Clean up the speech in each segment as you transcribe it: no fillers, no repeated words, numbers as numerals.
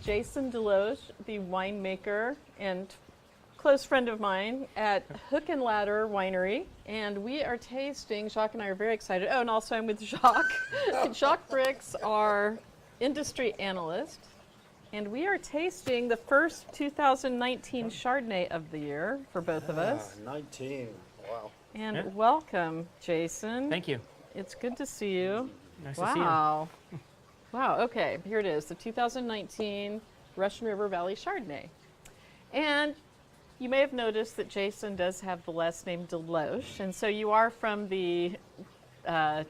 Jason Deloach, the winemaker and close friend of mine at Hook and Ladder Winery, and we are tasting. Jacques and I are very excited. Oh, and also I'm with Jacques. Jacques Brix, our industry analyst, and we are tasting the first 2019 Chardonnay of the year for both of us. 19, wow. And welcome, Jason. Thank you. It's good to see you. Nice to see you. Wow. Wow, okay, here it is, the 2019 Russian River Valley Chardonnay. And you may have noticed that Jason does have the last name Deloach, and so you are from the a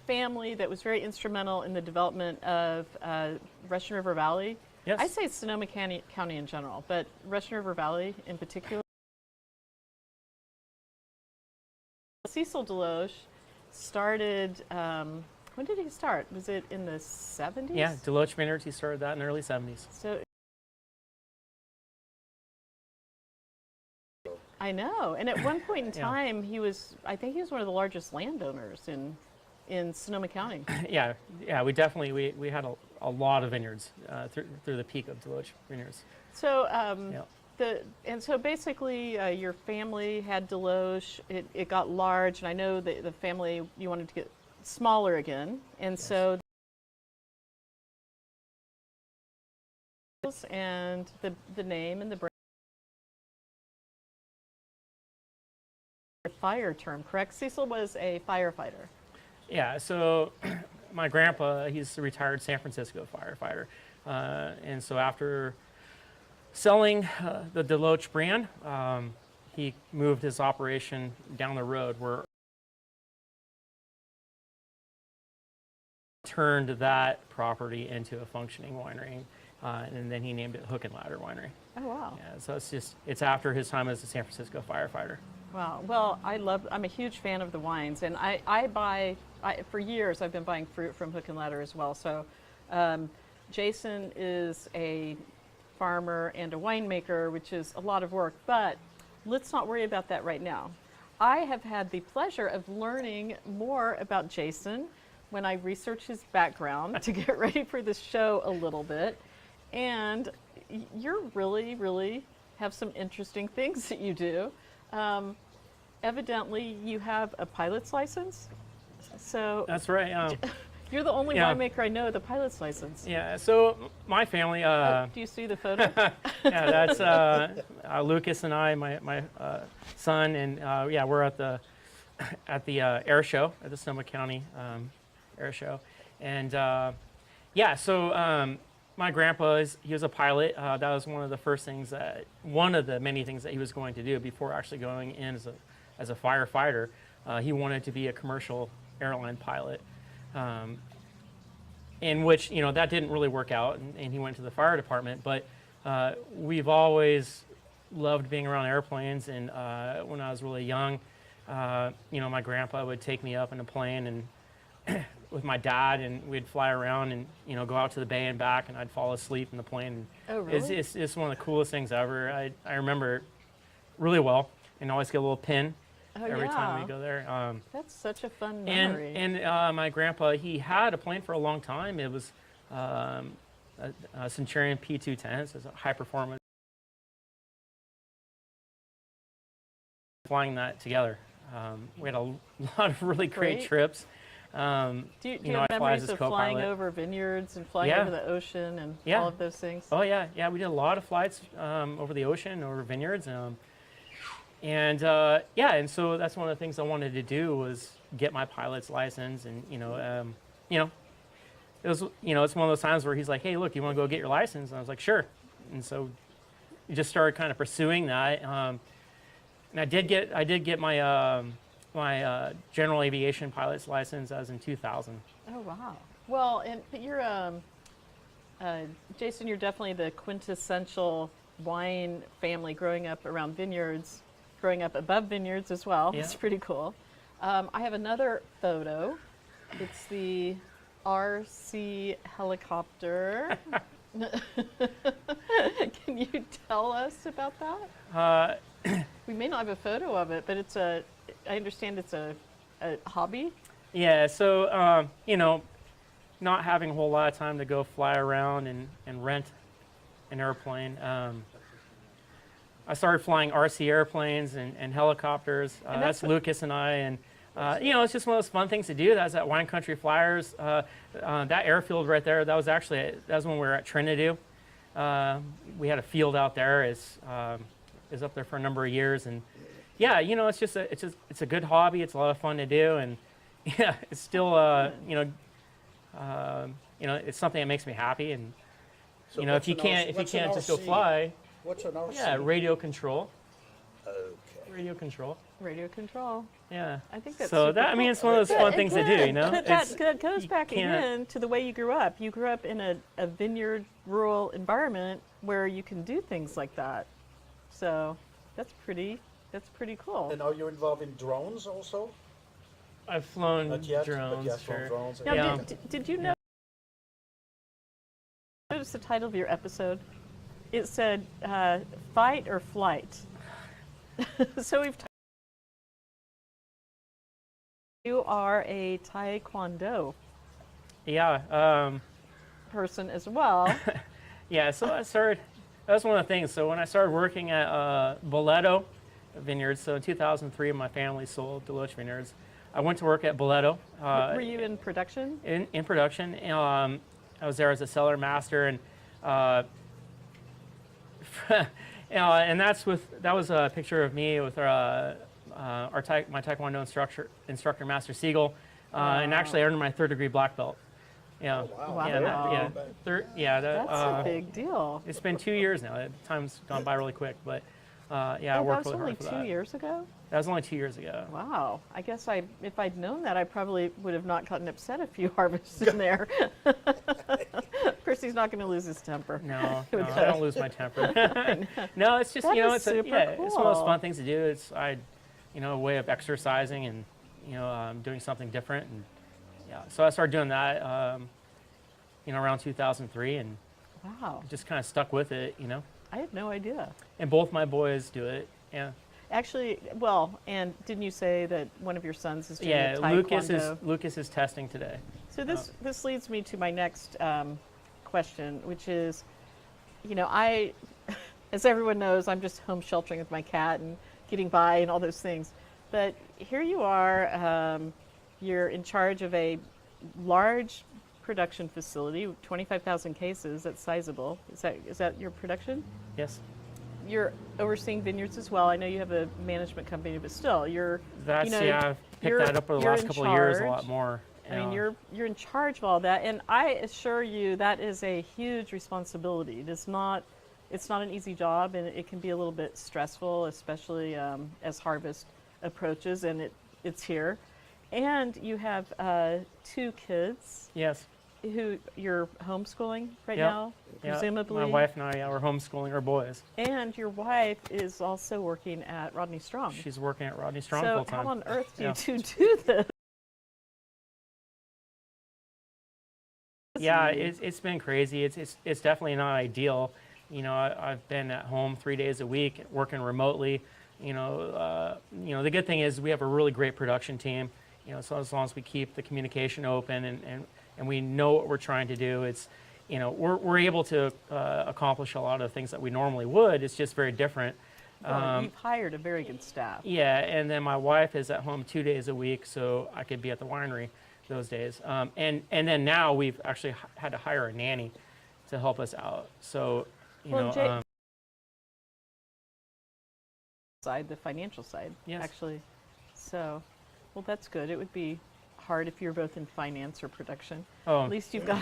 family that was very instrumental in the development of Russian River Valley. Yes. I say Sonoma County in general, but Russian River Valley in particular. Cecil Deloach started, when did he start? Was it in the 70s? Yeah, Deloach Vineyards, he started that in the early 70s. So I know, and at one point in time, I think he was one of the largest landowners in Sonoma County. Yeah, we definitely, we had a lot of vineyards through the peak of Deloach Vineyards. So, so basically, your family had Deloach. It got large, and I know that the family, you wanted to get smaller again, and yes. So and the name and the brand. Fire term, correct? Cecil was a firefighter. Yeah, so my grandpa, he's a retired San Francisco firefighter. And so after selling the Deloach brand, he moved his operation down the road where turned that property into a functioning winery. And then he named it Hook and Ladder Winery. Oh, wow. Yeah, so it's after his time as a San Francisco firefighter. Wow. Well, I'm a huge fan of the wines, and for years I've been buying fruit from Hook and Ladder as well. So Jason is a farmer and a winemaker, which is a lot of work, but let's not worry about that right now. I have had the pleasure of learning more about Jason when I researched his background to get ready for this show a little bit. And you're really have some interesting things that you do. Evidently, you have a pilot's license. So that's right. You're the only winemaker I know with a pilot's license. Yeah. So my family. Do you see the photo? Yeah, that's Lucas and I, my son, and we're at the air show at the Sonoma County Air Show, and so. My grandpa, he was a pilot. That was one of the many things that he was going to do before actually going in as a firefighter. He wanted to be a commercial airline pilot, in which that didn't really work out, and he went to the fire department. But we've always loved being around airplanes, and when I was really young, my grandpa would take me up in a plane and. With my dad, and we'd fly around and go out to the bay and back, and I'd fall asleep in the plane. Oh, really? It's one of the coolest things ever. I remember it really well, and always get a little pin every time we go there. That's such a fun memory. And my grandpa, he had a plane for a long time. It was a Centurion P210, so it's a high performance. Flying that together, we had a lot of really great trips. Do you have memories of flying over vineyards and flying over the ocean and all of those things? Oh, yeah. We did a lot of flights over the ocean, over vineyards. And so that's one of the things I wanted to do was get my pilot's license. And, it was, it's one of those times where he's like, hey, look, you want to go get your license? And I was like, sure. And so you just started kind of pursuing that. And I did get my my general aviation pilot's license as in 2000. Oh, wow. Well, but you're, Jason, you're definitely the quintessential wine family growing up around vineyards, growing up above vineyards as well. Yeah. It's pretty cool. I have another photo. It's the RC helicopter. Can you tell us about that? We may not have a photo of it, but I understand it's a hobby. Yeah, so, not having a whole lot of time to go fly around and rent an airplane, I started flying RC airplanes and helicopters. And That's Lucas and I, and it's just one of those fun things to do. That's at Wine Country Flyers. That airfield right there, that was when we were at Trinity. We had a field out there. Is up there for a number of years, and yeah, it's a good hobby. It's a lot of fun to do, and yeah, it's still it's something that makes me happy. And So if you can't just go fly, What's an RC? yeah, radio control. Okay. Radio control. Radio control. Yeah. I think that's so. super That I mean, cool. it's one of those fun things to do. That goes you back can't- again to the way you grew up. You grew up in a vineyard rural environment where you can do things like that. So that's pretty cool. And are you involved in drones also? I've flown Not yet, drones. but yes, Sure. drones. Now, Yeah. did you know? Notice the title of your episode. It said "Fight or Flight." So you are a Taekwondo Yeah. person as well. Yeah. So that's one of the things. So when I started working at Boleto Vineyards, so in 2003, my family sold to Loach Vineyards. I went to work at Boleto. Were you in production? In production. I was there as a cellar master, and and that was a picture of me with my Taekwondo instructor Master Siegel, and actually I earned my 3rd degree black belt. Yeah. Oh, wow. Wow. That's That's a big deal. It's been 2 years now. Time's gone by really quick, but I That worked was really only hard for 2 that. years ago? That was only 2 years ago. Wow. I guess if I'd known that, I probably would have not gotten upset a few harvests in there. Of course, he's not going to lose his temper. No, I don't lose my temper. No, it's just That is it's super it's one of those cool. fun things to do. It's a way of exercising and doing something different, and yeah. So I started doing that around 2003, and Wow. just kind of stuck with it, I had no idea. And both my boys do it. Yeah. Actually, well, and didn't you say that one of your sons is doing Yeah, Taekwondo? Lucas is testing today. So this leads me to my next question, which is, I, as everyone knows, I'm just home sheltering with my cat and getting by and all those things. But here you are, you're in charge of a large production facility, 25,000 cases. That's sizable. Is that your production? Yes. You're overseeing vineyards as well. I know you have a management company, but still, you're. I've picked that up over the you're last in couple of years a charge. lot more. I mean, you're in charge of all that, and I assure you that is a huge responsibility. It's not an easy job, and it can be a little bit stressful, especially as harvest approaches, and it's here. And you have 2 kids. Yes. Who you're homeschooling right Yep. now, Yeah, presumably. my wife and I, we're homeschooling our boys. And your wife is also working at Rodney Strong. She's working at Rodney Strong So full time. how on earth do Yeah. you two do this? Yeah, it's been crazy. It's definitely not ideal. I've been at home 3 days a week working remotely. The good thing is we have a really great production team. So as long as we keep the communication open and we know what we're trying to do, it's we're able to accomplish a lot of things that we normally would. It's just very different. Well, you've hired a very good staff. Yeah, and then my wife is at home 2 days a week, so I could be at the winery those days. And then now we've actually had to hire a nanny to help us out. So, The financial side, Yes. actually. So, well, that's good. It would be hard if you're both in finance or production. oh, At least you've got.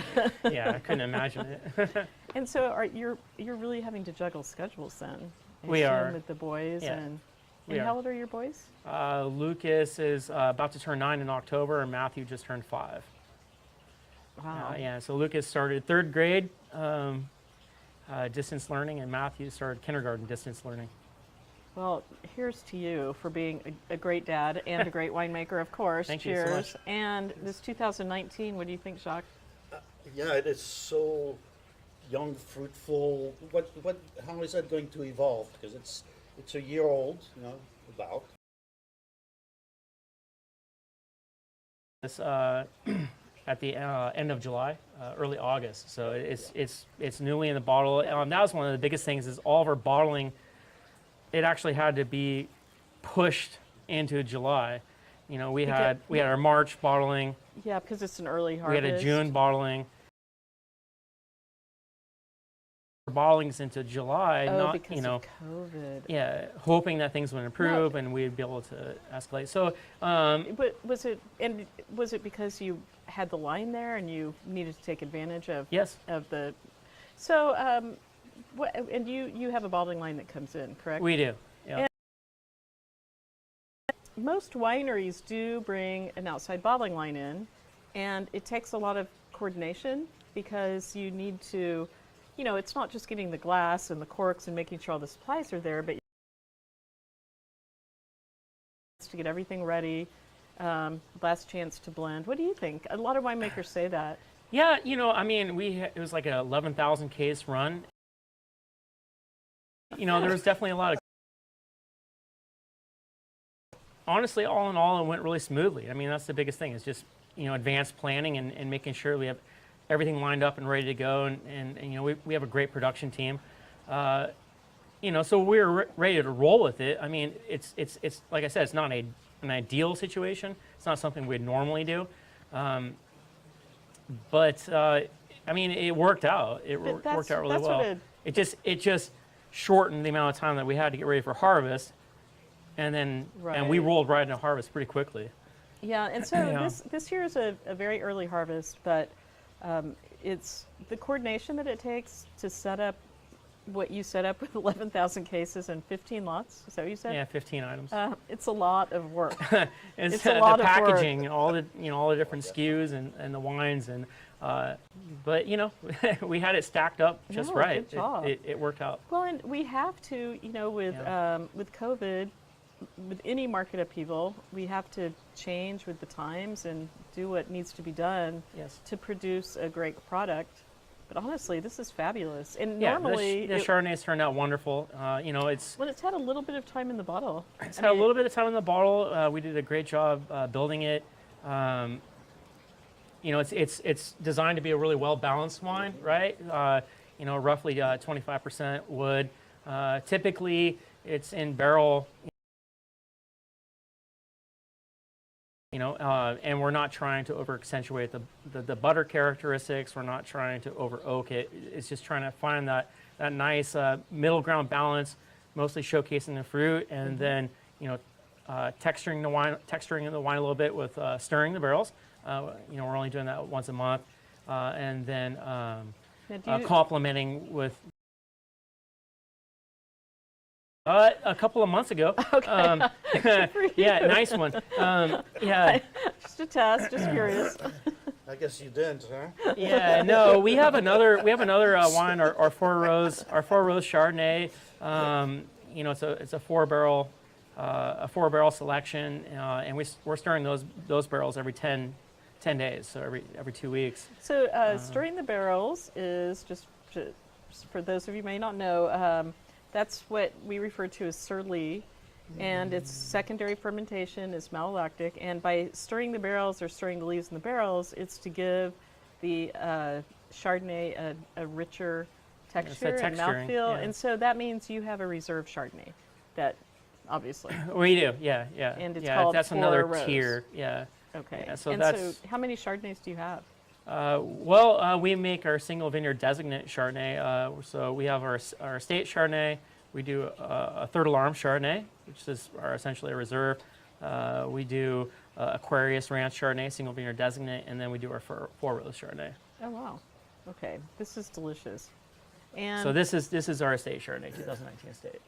yeah, I couldn't imagine it. And so, you're really having to juggle schedules then. I We assume, are. with the boys Yeah, and. we And how are. old are your boys? Lucas is about to turn 9 in October, and Matthew just turned 5. Wow. Yeah, so Lucas started 3rd grade distance learning, and Matthew started kindergarten distance learning. Well, here's to you for being a great dad and a great winemaker, of course. Thank you Cheers. so much. And this 2019, what do you think, Jacques? Yeah, it is so young, fruitful. How is that going to evolve? Because it's a year old, about. at the end of July, early August. So it's newly in the bottle. That was one of the biggest things is all of our bottling. It actually had to be pushed into July. You know, we had our March bottling. Yeah, because it's an early harvest. We had a June bottling. Bottlings into July, not because of COVID. Yeah, hoping that things would improve and we'd be able to escalate. So, but was it because you had the line there and you needed to take advantage of yes of the? So, and you have a bottling line that comes in, correct? We do. Yeah. And most wineries do bring an outside bottling line in, and it takes a lot of coordination because you need to. You know, it's not just getting the glass and the corks and making sure all the supplies are there, but to get everything ready, last chance to blend. What do you think? A lot of winemakers say that. Yeah, you know, I mean, it was like an 11,000 case run. You know, there was definitely a lot of. Honestly, all in all, it went really smoothly. I mean, that's the biggest thing is just, you know, advanced planning and making sure we have everything lined up and ready to go, and you know, we have a great production team, you know, so we're ready to roll with it. I mean, it's like I said, it's not an ideal situation. It's not something we'd normally do, but I mean, it worked out. It worked out really well. It just shortened the amount of time that we had to get ready for harvest, and then and we rolled right into harvest pretty quickly. Yeah, and so this year is a very early harvest, but it's the coordination that it takes to set up what you set up with 11,000 cases and 15 lots. Is that what you said? Yeah, 15 items. It's a lot of work. it's a lot the of work. packaging, all the different SKUs and the wines and but you know we had it stacked up just right. Good job. It worked out. Well, and we have to, you know, with COVID. With any market upheaval, we have to change with the times and do what needs to be done to produce a great product. But honestly, this is fabulous. And normally, the Chardonnay's turned out wonderful. You know, it's had a little bit of time in the bottle. It's had a little bit of time in the bottle. We did a great job building it. You know, it's designed to be a really well balanced wine, right? You know, roughly 25% wood. Typically, it's in barrel. You know, and we're not trying to over accentuate the butter characteristics. We're not trying to over oak it. It's just trying to find that nice middle ground balance, mostly showcasing the fruit, and then you know, texturing the wine a little bit with stirring the barrels. You know, we're only doing that once a month, and then complementing with. A couple of months ago. Okay. Yeah, nice one. Yeah. Just a test, just curious. I guess you didn't, huh? Yeah, no, we have another wine, our Four Rose Chardonnay. You know, it's a four barrel selection, and we're stirring those barrels every 10 days, so every 2 weeks. So stirring the barrels is just for those of you who may not know. That's what we refer to as surly, and its secondary fermentation is malolactic. And by stirring the barrels or stirring the leaves in the barrels, it's to give the Chardonnay a richer texture and mouthfeel. Yeah. And so that means you have a reserve Chardonnay, that obviously. We do, yeah. And it's called that's Four another Rose. Tier, yeah. Okay. Yeah, so so how many Chardonnays do you have? We make our single vineyard designate Chardonnay. So we have our estate Chardonnay. We do a third alarm Chardonnay, which is essentially a reserve. We do Aquarius Ranch Chardonnay, single vineyard designate, and then we do our Four Rose Chardonnay. Oh wow. Okay, this is delicious. And so this is our estate Chardonnay, 2019 estate.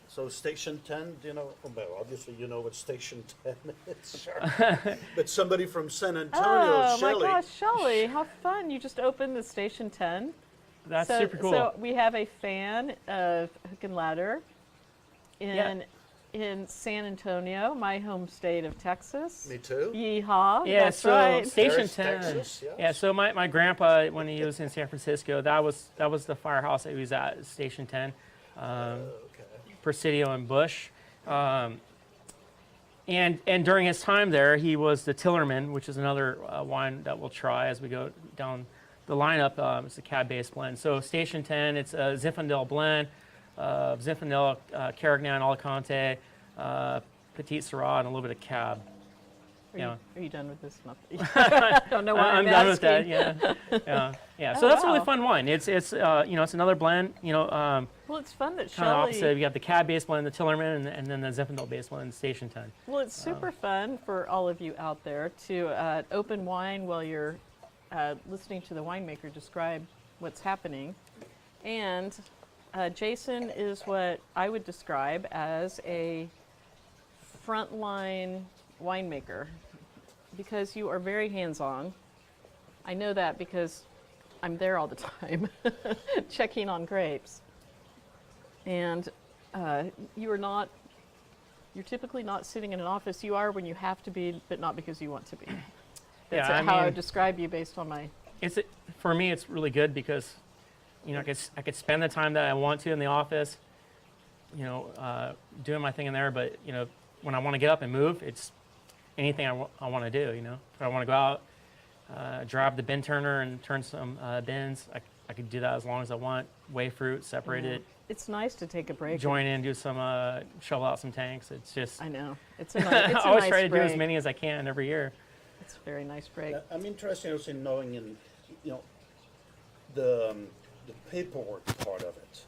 So Station 10, do you know? Well, obviously you know what Station 10 is. Sure. But somebody from San Antonio, Shelley. Oh my gosh, Shelley, how fun! You just opened the Station 10. That's super cool. So we have a fan of Hook and Ladder in San Antonio, my home state of Texas. Me too. Yeehaw! Yeah, that's so right. Station 10. Texas, yes. Yeah, so my grandpa, when he was in San Francisco, that was the firehouse that he was at, Station 10. Okay. Presidio and Bush. And during his time there, he was the Tillerman, which is another wine that we'll try as we go down the lineup. It's a cab-based blend. So Station 10, it's a Zinfandel blend, Zinfandel, Carignan, Alicante, Petit Syrah, and a little bit of cab. Are you done with this? I don't know why I'm done with asking. that. Yeah. Oh, So that's a really wow. fun wine. It's it's another blend. Well, it's fun that Kind of opposite. Shelley. You got the cab-based blend, the Tillerman, and then the Zinfandel-based blend, Station 10. Well, it's super fun for all of you out there to open wine while you're listening to the winemaker describe what's happening. And Jason is what I would describe as a frontline winemaker because you are very hands-on. I know that because I'm there all the time checking on grapes. And you're typically not sitting in an office. You are when you have to be, but not because you want to be. That's how I would describe you based on my... For me, it's really good because, I could spend the time that I want to in the office, doing my thing in there. But, when I want to get up and move, it's anything I want to do, If I want to go out, drive the bin turner and turn some bins, I could do that as long as I want. Weigh fruit, separate it. It's nice to take a break. Join in, do some, shovel out some tanks. It's just... I know. It's a nice, I always nice try to break. do as many as I can every year. It's a very nice break. I'm interested also in knowing, the paperwork part of it.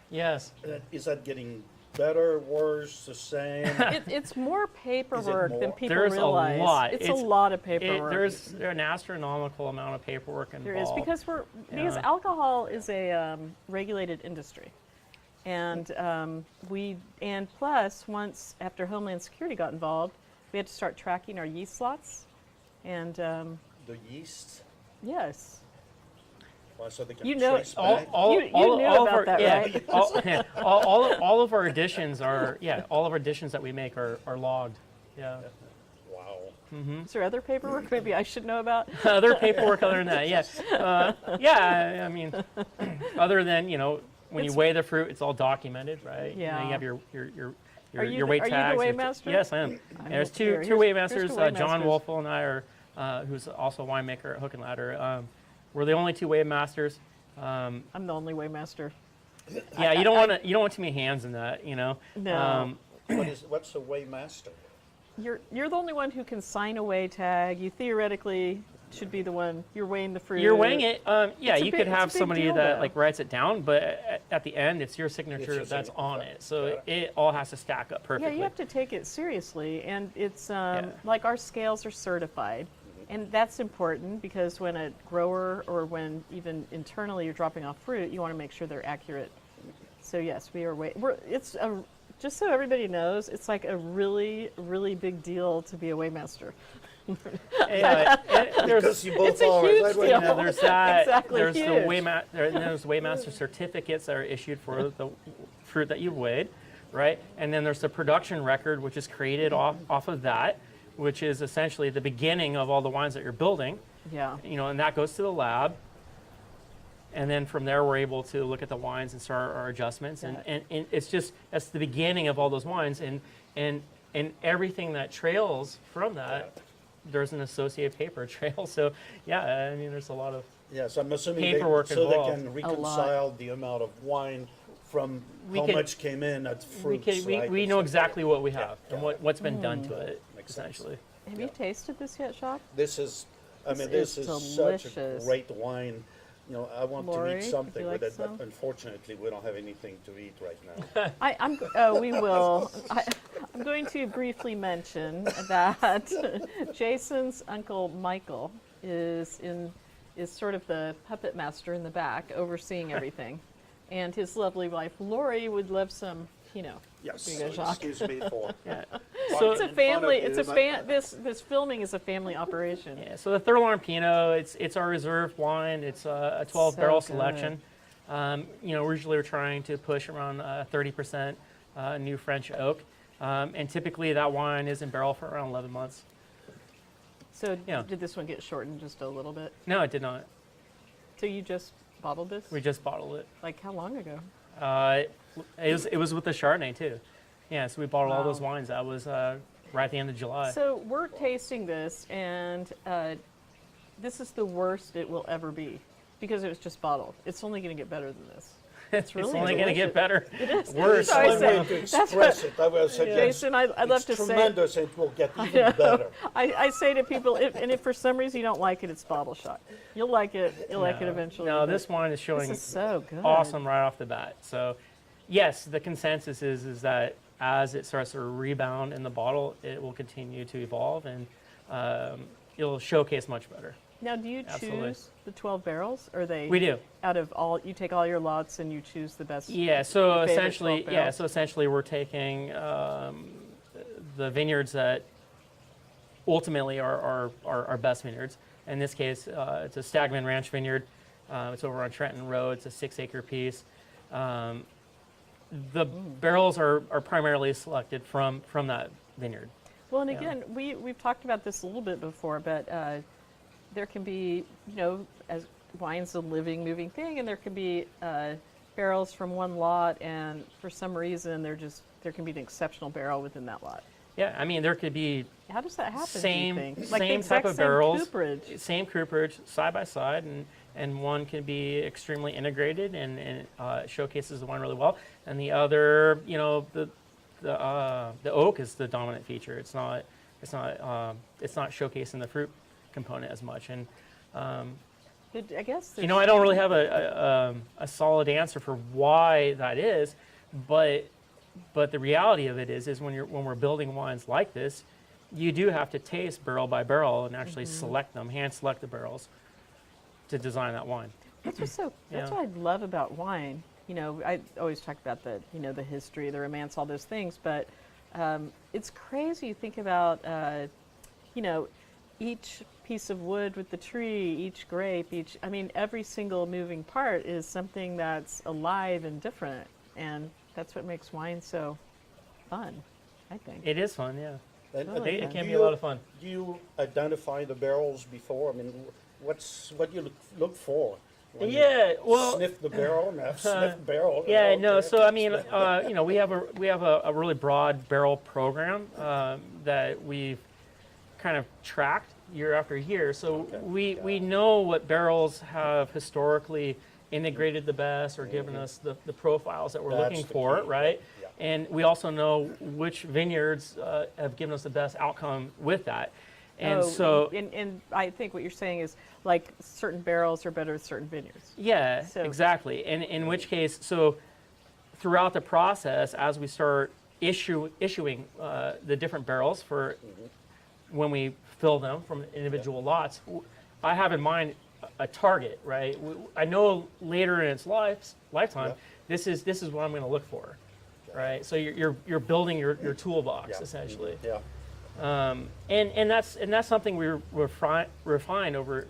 Yes. Is that getting better, worse, the same? It's more paperwork than more? people There's realize. a lot. It's a lot of paperwork. There's an astronomical amount of paperwork involved. There is because alcohol is a regulated industry, and plus once after Homeland Security got involved, we had to start tracking our yeast slots, and The yeast? Yes. Well, so they can You know trace it. back? You knew about that, right? all of our additions that we make are logged. Yeah. Wow. Is there other paperwork maybe I should know about? Other paperwork other than that, yes. I mean, other than, when you weigh the fruit, it's all documented, right? Yeah. You have your Are you weight the tags. weighmaster? Yes, I am. There's two Here's weightmasters. two John weighmasters. Wolfel and I are, who's also a winemaker at Hook and Ladder. We're the only two weightmasters. I'm the only weighmaster. Yeah, you don't want too many hands in that, No. What's a weighmaster? You're the only one who can sign a weigh tag. You theoretically should be the one. You're weighing the fruit. You're weighing it. Yeah, It's a you big- could it's a have big somebody deal, that though. writes it down, but at the end, it's your signature your that's signature. on Got it. So it. it all has to stack up Yeah, perfectly. you have to take it seriously, and it's Yeah. like our scales are certified, and that's important because when a grower or when even internally you're dropping off fruit, you want to make sure they're accurate. So yes, we are just so everybody knows, it's like a really, really big deal to be a weighmaster. Yeah, Because you both It's a are. huge Is that what deal. you know? there's that. Exactly, There's huge. there's weighmaster certificates that are issued for the fruit that you've weighed, right? And then there's the production record, which is created off of that, which is essentially the beginning of all the wines that you're building. Yeah. And that goes to the lab. And then from there, we're able to look at the wines and start our adjustments. And it's just, that's the beginning of all those wines. And everything that trails from that, there's an associated paper trail. So, yeah, I mean, there's a lot of... Yes, I'm assuming Paperwork so they involved. can A lot. reconcile the amount of wine from We how can- much came in at fruits. right? We and know stuff. exactly what we have Yeah, and yeah. what's been done to it, Makes sense. essentially. Have you tasted this yet, Shock? This is, This this is is such a delicious. great wine. I want Lori, to would eat you something like with it, some? but unfortunately, we don't have anything to eat right now. We will. I'm going to briefly mention that Jason's uncle Michael is sort of the puppet master in the back, overseeing everything, and his lovely wife Lori would love some Pinot. Yes. Here you go, Jacques. Excuse me for. Yeah. So It's a family. This filming is a family operation. Yeah, so the Third Alarm Pinot, it's our reserve wine. It's a 12-barrel So good. selection. Usually we're trying to push around 30% new French oak. And typically that wine is in barrel for around 11 months. So Yeah. did this one get shortened just a little bit? No, it did not. So you just bottled this? We just bottled it. Like how long ago? It was with the Chardonnay too. Yeah, so we bottled all Wow. those wines. That was right at the end of July. So we're tasting this, and this is the worst it will ever be because it was just bottled. It's only going to get better than this. It's really only going to get better. It is. Worse. So I One say- way to express it. I will suggest Jason, I'd love to it's say. tremendous and it will get even better. I say to people, if for some reason you don't like it, it's bottle shot. You'll like it. You'll like it eventually. No, but this wine is showing This is so good. awesome right off the bat. So, yes, the consensus is that as it starts to rebound in the bottle, it will continue to evolve and it'll showcase much better. Now, do you Absolutely. choose the 12 barrels, or they? We do. Out of all, you take all your lots and you choose the best. Yeah. So Your favorite essentially, 12 barrels? So essentially, we're taking the vineyards that ultimately are our best vineyards. In this case, it's a Stagman Ranch vineyard. It's over on Trenton Road. It's a 6-acre piece. The barrels are primarily selected from that vineyard. Well, and again, we've talked about this a little bit before, but there can be, as wine's a living, moving thing, and there can be barrels from one lot, and for some reason, there can be an exceptional barrel within that lot. Yeah, I mean, there could be How does that happen? same do you think? Like the same exact type of same barrels, cooperage. same cooperage, side by side, and one can be extremely integrated and showcases the wine really well, and the other, the oak is the dominant feature. It's not showcasing the fruit component as much, and I guess. I don't really have a solid answer for why that is, but the reality of it is when we're building wines like this, you do have to taste barrel by barrel and actually select them, hand select the barrels to design that wine. That's what's Yeah. what I love about wine. I always talk about the history, the romance, all those things, but it's crazy to think about, each piece of wood with the tree, each grape, every single moving part is something that's alive and different, and that's what makes wine so fun, I think. It is fun, yeah. And, Really It fun. can be a lot of fun. Do you identify the barrels before? I mean, what you look for? When you Yeah, well, sniff the barrel and I've sniffed barrel. yeah, okay. no. So I mean, we have a really broad barrel program that we've kind of tracked year after year. So we know what barrels have historically integrated the best or given us the profiles that we're That's looking the for, key. right? Yeah. And we also know which vineyards have given us the best outcome with that. And so, and I think what you're saying is like certain barrels are better with certain vineyards. yeah, So- exactly. And in which case, so throughout the process, as we start issuing the different barrels for when we fill them from individual lots, I have in mind a target, right? I know later in its lifetime, Yeah. this is what I'm going to look for, right? So you're building your toolbox Yeah. essentially. Yeah. And that's something we refined over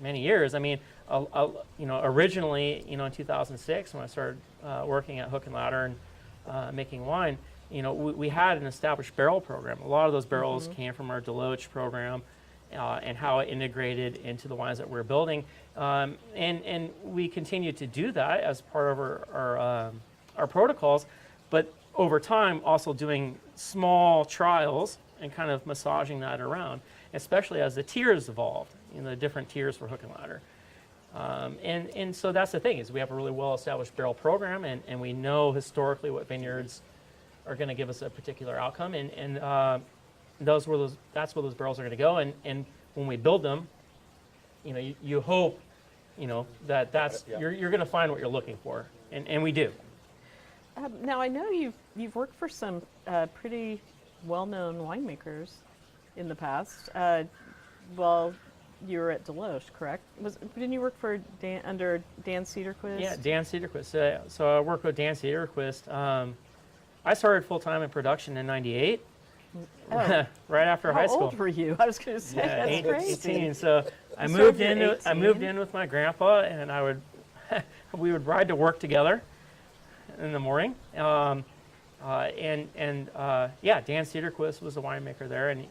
many years. I mean, originally in 2006 when I started working at Hook and Ladder and making wine, we had an established barrel program. A lot of those barrels came from our Loach program and how it integrated into the wines that we're building, and we continue to do that as part of our protocols, but over time also doing small trials and kind of massaging that around, especially as the tiers evolved, the different tiers for Hook and Ladder. And so that's the thing, is we have a really well-established barrel program, and we know historically what vineyards are going to give us a particular outcome, and that's where those barrels are going to go. And when we build them, you hope, that's Yeah. you're going to find what you're looking for, and we do. Now I know you've worked for some pretty well-known winemakers in the past. Well, you were at Loach, correct? Didn't you work for under Dan Cederquist? Yeah, Dan Cederquist. So I worked with Dan Cederquist. I started full-time in production in '98, Oh. right after How high school. old were you? I was going to say Yeah, that's crazy. 18. So I You moved started in. at I moved 18? in with my grandpa, and we would ride to work together in the morning. Dan Cederquist was the winemaker there, and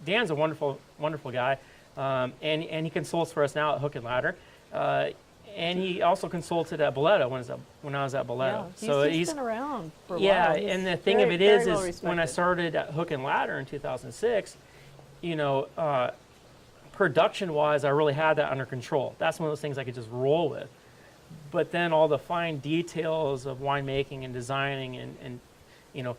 Dan's a wonderful guy, and he consults for us now at Hook and Ladder. and he also consulted at Boleto when I was at Boleto. Yeah, he's been around for a yeah, while. He's and the thing very, of it very is well when I respected. started at Hook and Ladder in 2006, you know, production-wise, I really had that under control. That's one of those things I could just roll with. But then all the fine details of winemaking and designing and you know,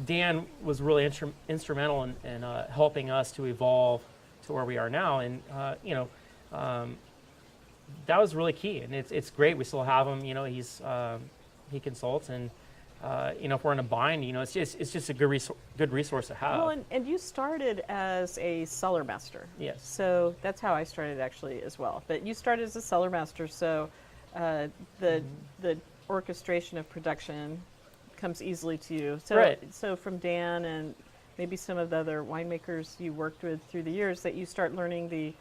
Dan was really instrumental in helping us to evolve to where we are now. And, you know, that was really key. And it's great. We still have him. You know, he consults. And, you know, if we're in a bind, you know, it's just a good resource to have. Well, and you started as a cellar master. Yes. So that's how I started actually as well. But you started as a cellar master, so the orchestration of production comes easily to you. So, Right. So from Dan and maybe some of the other winemakers you worked with through the years, that you start learning the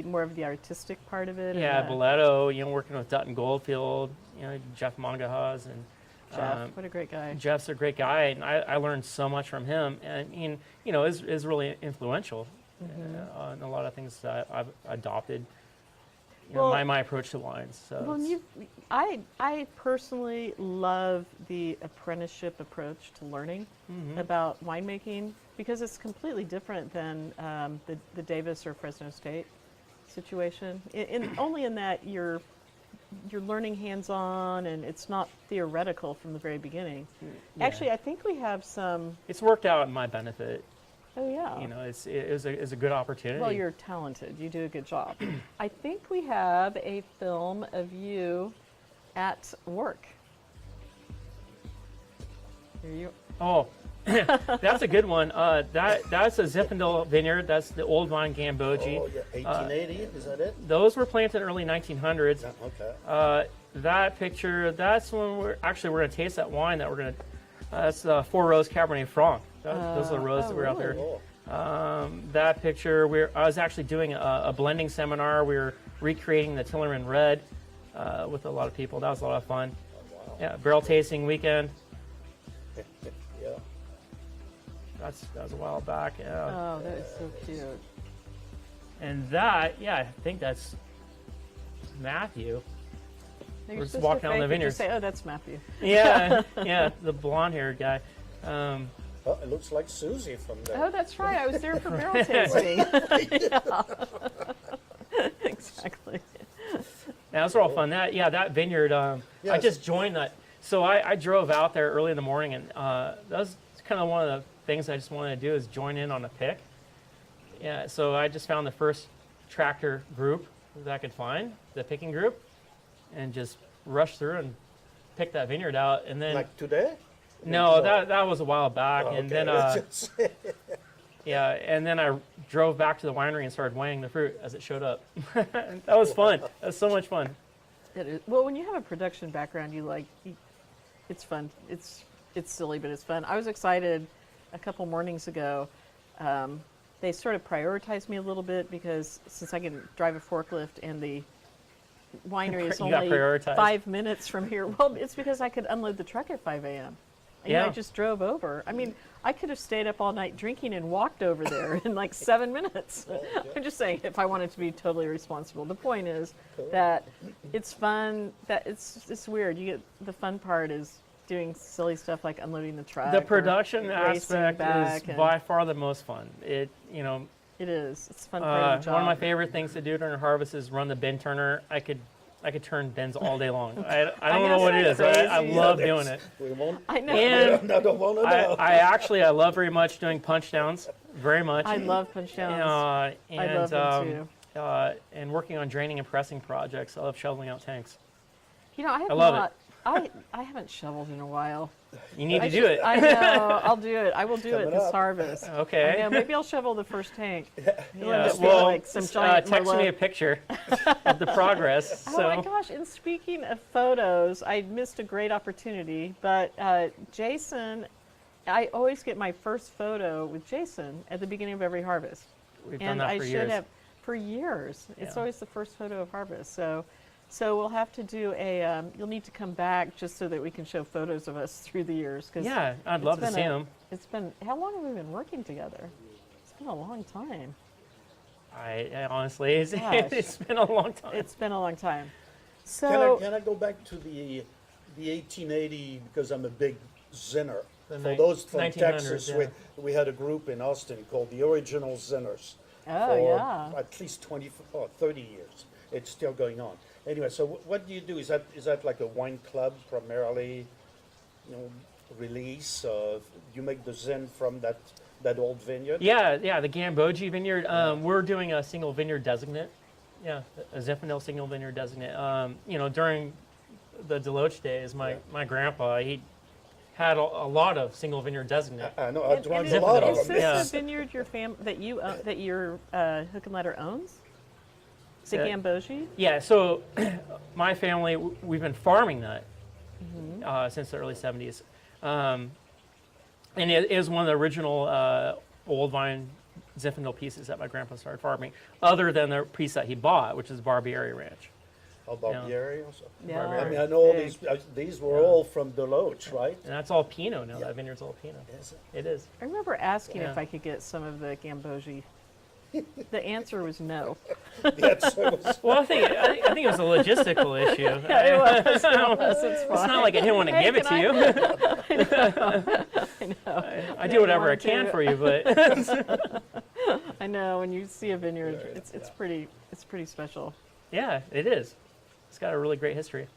more of the artistic part of it. Yeah, and Boleto, you know, working with Dutton Goldfield, you know, Jeff Mangahas, and Jeff, what a great guy. Jeff's a great guy, and I learned so much from him, and you know, is really influential on a lot of things that I've adopted. You know, Well- my approach to wines. So Well, I personally love the apprenticeship approach to learning about winemaking, because it's completely different than the Davis or Fresno State situation. Only in that you're learning hands-on, and it's not theoretical from the very beginning. Yeah. Actually, I think we have some. it's worked out in my benefit. Oh yeah. You know, it was a good opportunity. Well, you're talented. You do a good job. I think we have a film of you at work. Here you. Oh, that's a good one. That's a Zinfandel vineyard. That's the Old Vine Gambogi. Oh, yeah, 1880, is that it? Those were planted in early 1900s. Yeah, okay. That picture, that's when we're going to taste that wine that we're going to. That's Four Rose Cabernet Franc. Those are the roses that were out there. Oh, That picture, I was actually doing a blending seminar. We were recreating the Tillerman Red with a lot of people. That was a lot of fun. wow. Yeah, barrel tasting weekend. Yeah. That was a while back. Yeah. Oh, that is so cute. And that, yeah, I think that's Matthew. You're We're just supposed walking to on the fake it, vineyards. just say, "Oh, that's Matthew." Yeah, yeah, the blonde-haired guy. Oh, it looks like Susie from there. Oh, that's right. I was there for barrel tasting. Yeah. Exactly. Yeah, those are all fun. That vineyard. I Yes. just joined that. So I drove out there early in the morning, and that was kind of one of the things I just wanted to do is join in on a pick. Yeah, so I just found the first tractor group that I could find, the picking group, and just rushed through and picked that vineyard out. And then Like today? no, that was a while back, Oh, and okay. then yeah, and then I drove back to the winery and started weighing the fruit as it showed up. That was fun. That was so much fun. It is. Well, when you have a production background, it's fun. It's silly, but it's fun. I was excited a couple mornings ago. They sort of prioritized me a little bit because since I can drive a forklift and the winery is You got only prioritized. 5 minutes from here. Well, it's because I could unload the truck at 5 a.m. And Yeah. I just drove over. I mean, I could have stayed up all night drinking and walked over there in like 7 minutes. I'm just saying, if I wanted to be totally responsible. The point is that it's fun. That it's weird. You get the fun part is doing silly stuff like unloading the truck. The or production racing aspect back is and- by far the most fun. It It is. It's a fun part of the job. one of my favorite things to do during harvest is run the bin turner. I could turn bins all day long. I don't know what it is. that's I crazy. love doing it. We won't. I know. And I don't want to know. I love very much doing punch downs. Very much. I love punch downs. And, I love them too. And working on draining and pressing projects. I love shoveling out tanks. You know, I have I love not. I haven't shoveled in a while. You need to do it. I know. I'll do it. I will do it Coming this up. harvest. Okay. I know. Maybe I'll shovel the first tank. It'll Yeah, just be well, like some giant text me a Merlot. picture of the progress. Oh my gosh! And speaking of photos, I missed a great opportunity. But Jason, I always get my first photo with Jason at the beginning of every harvest. We've done And that I for should years. have for years. It's Yeah. always the first photo of harvest. So we'll have to do a. You'll need to come back just so that we can show photos of us through the years. 'Cause Yeah, I'd it's love to been see them. It's been how long have we been working together? It's been a long time. I honestly, Gosh. it's been a long time. It's been a long time. So Can I go back to the 1880, because I'm a big Zinner. The For those from 1900s, Texas, yeah. we had a group in Austin called the Original Zinners. Oh, for yeah. at least 30 years. It's still going on. Anyway, so what do you do? Is that like a wine club primarily, release? You make the Zin from that old vineyard? Yeah, the Gambogi vineyard. We're doing a single vineyard designate. Yeah, a Zinfandel single vineyard designate. During the Loach days, my grandpa, he had a lot of single vineyard designate. I know. I And drank is, a lot of is them. this Yeah. a vineyard that your Hook and Ladder owns? Is it Yeah. Gambogi? Yeah, so my family, we've been farming that since the early 70s. And it is one of the original old vine Zinfandel pieces that my grandpa started farming, other than the piece that he bought, which is Barbieri Ranch. How about the area also? Yeah. I mean, I know all big. these were all from the Loach, right? And that's all Pinot now. That vineyard's all Pinot. Is it? It is. I remember asking if Yeah. I could get some of the Gambogi. The answer was no. Yes, it was. Well, I think it was a logistical issue. Yeah, it was. It's It's not like I didn't want to give it to you. I know. I do whatever I want can to. for you, but I know. When you see a vineyard, it's pretty special. yeah, it is. It's got a really great history.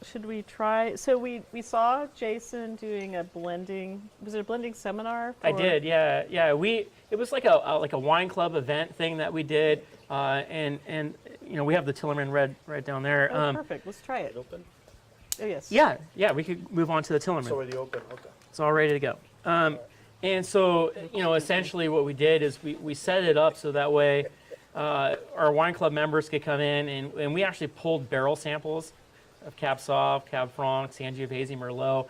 Should we try? So we saw Jason doing a blending. Was it a blending seminar? I did, yeah. It was like a wine club event thing that we did, and we have the Tillerman Red right down there. Oh, perfect. Let's try it. Open? Oh yes. Yeah, we could move on to the Tillerman. It's already open. Okay. It's all ready to go. And so, essentially what we did is we set it up so that way our wine club members could come in, and we actually pulled barrel samples of Cab Sauv, Cab Franc, Sangiovese, Merlot.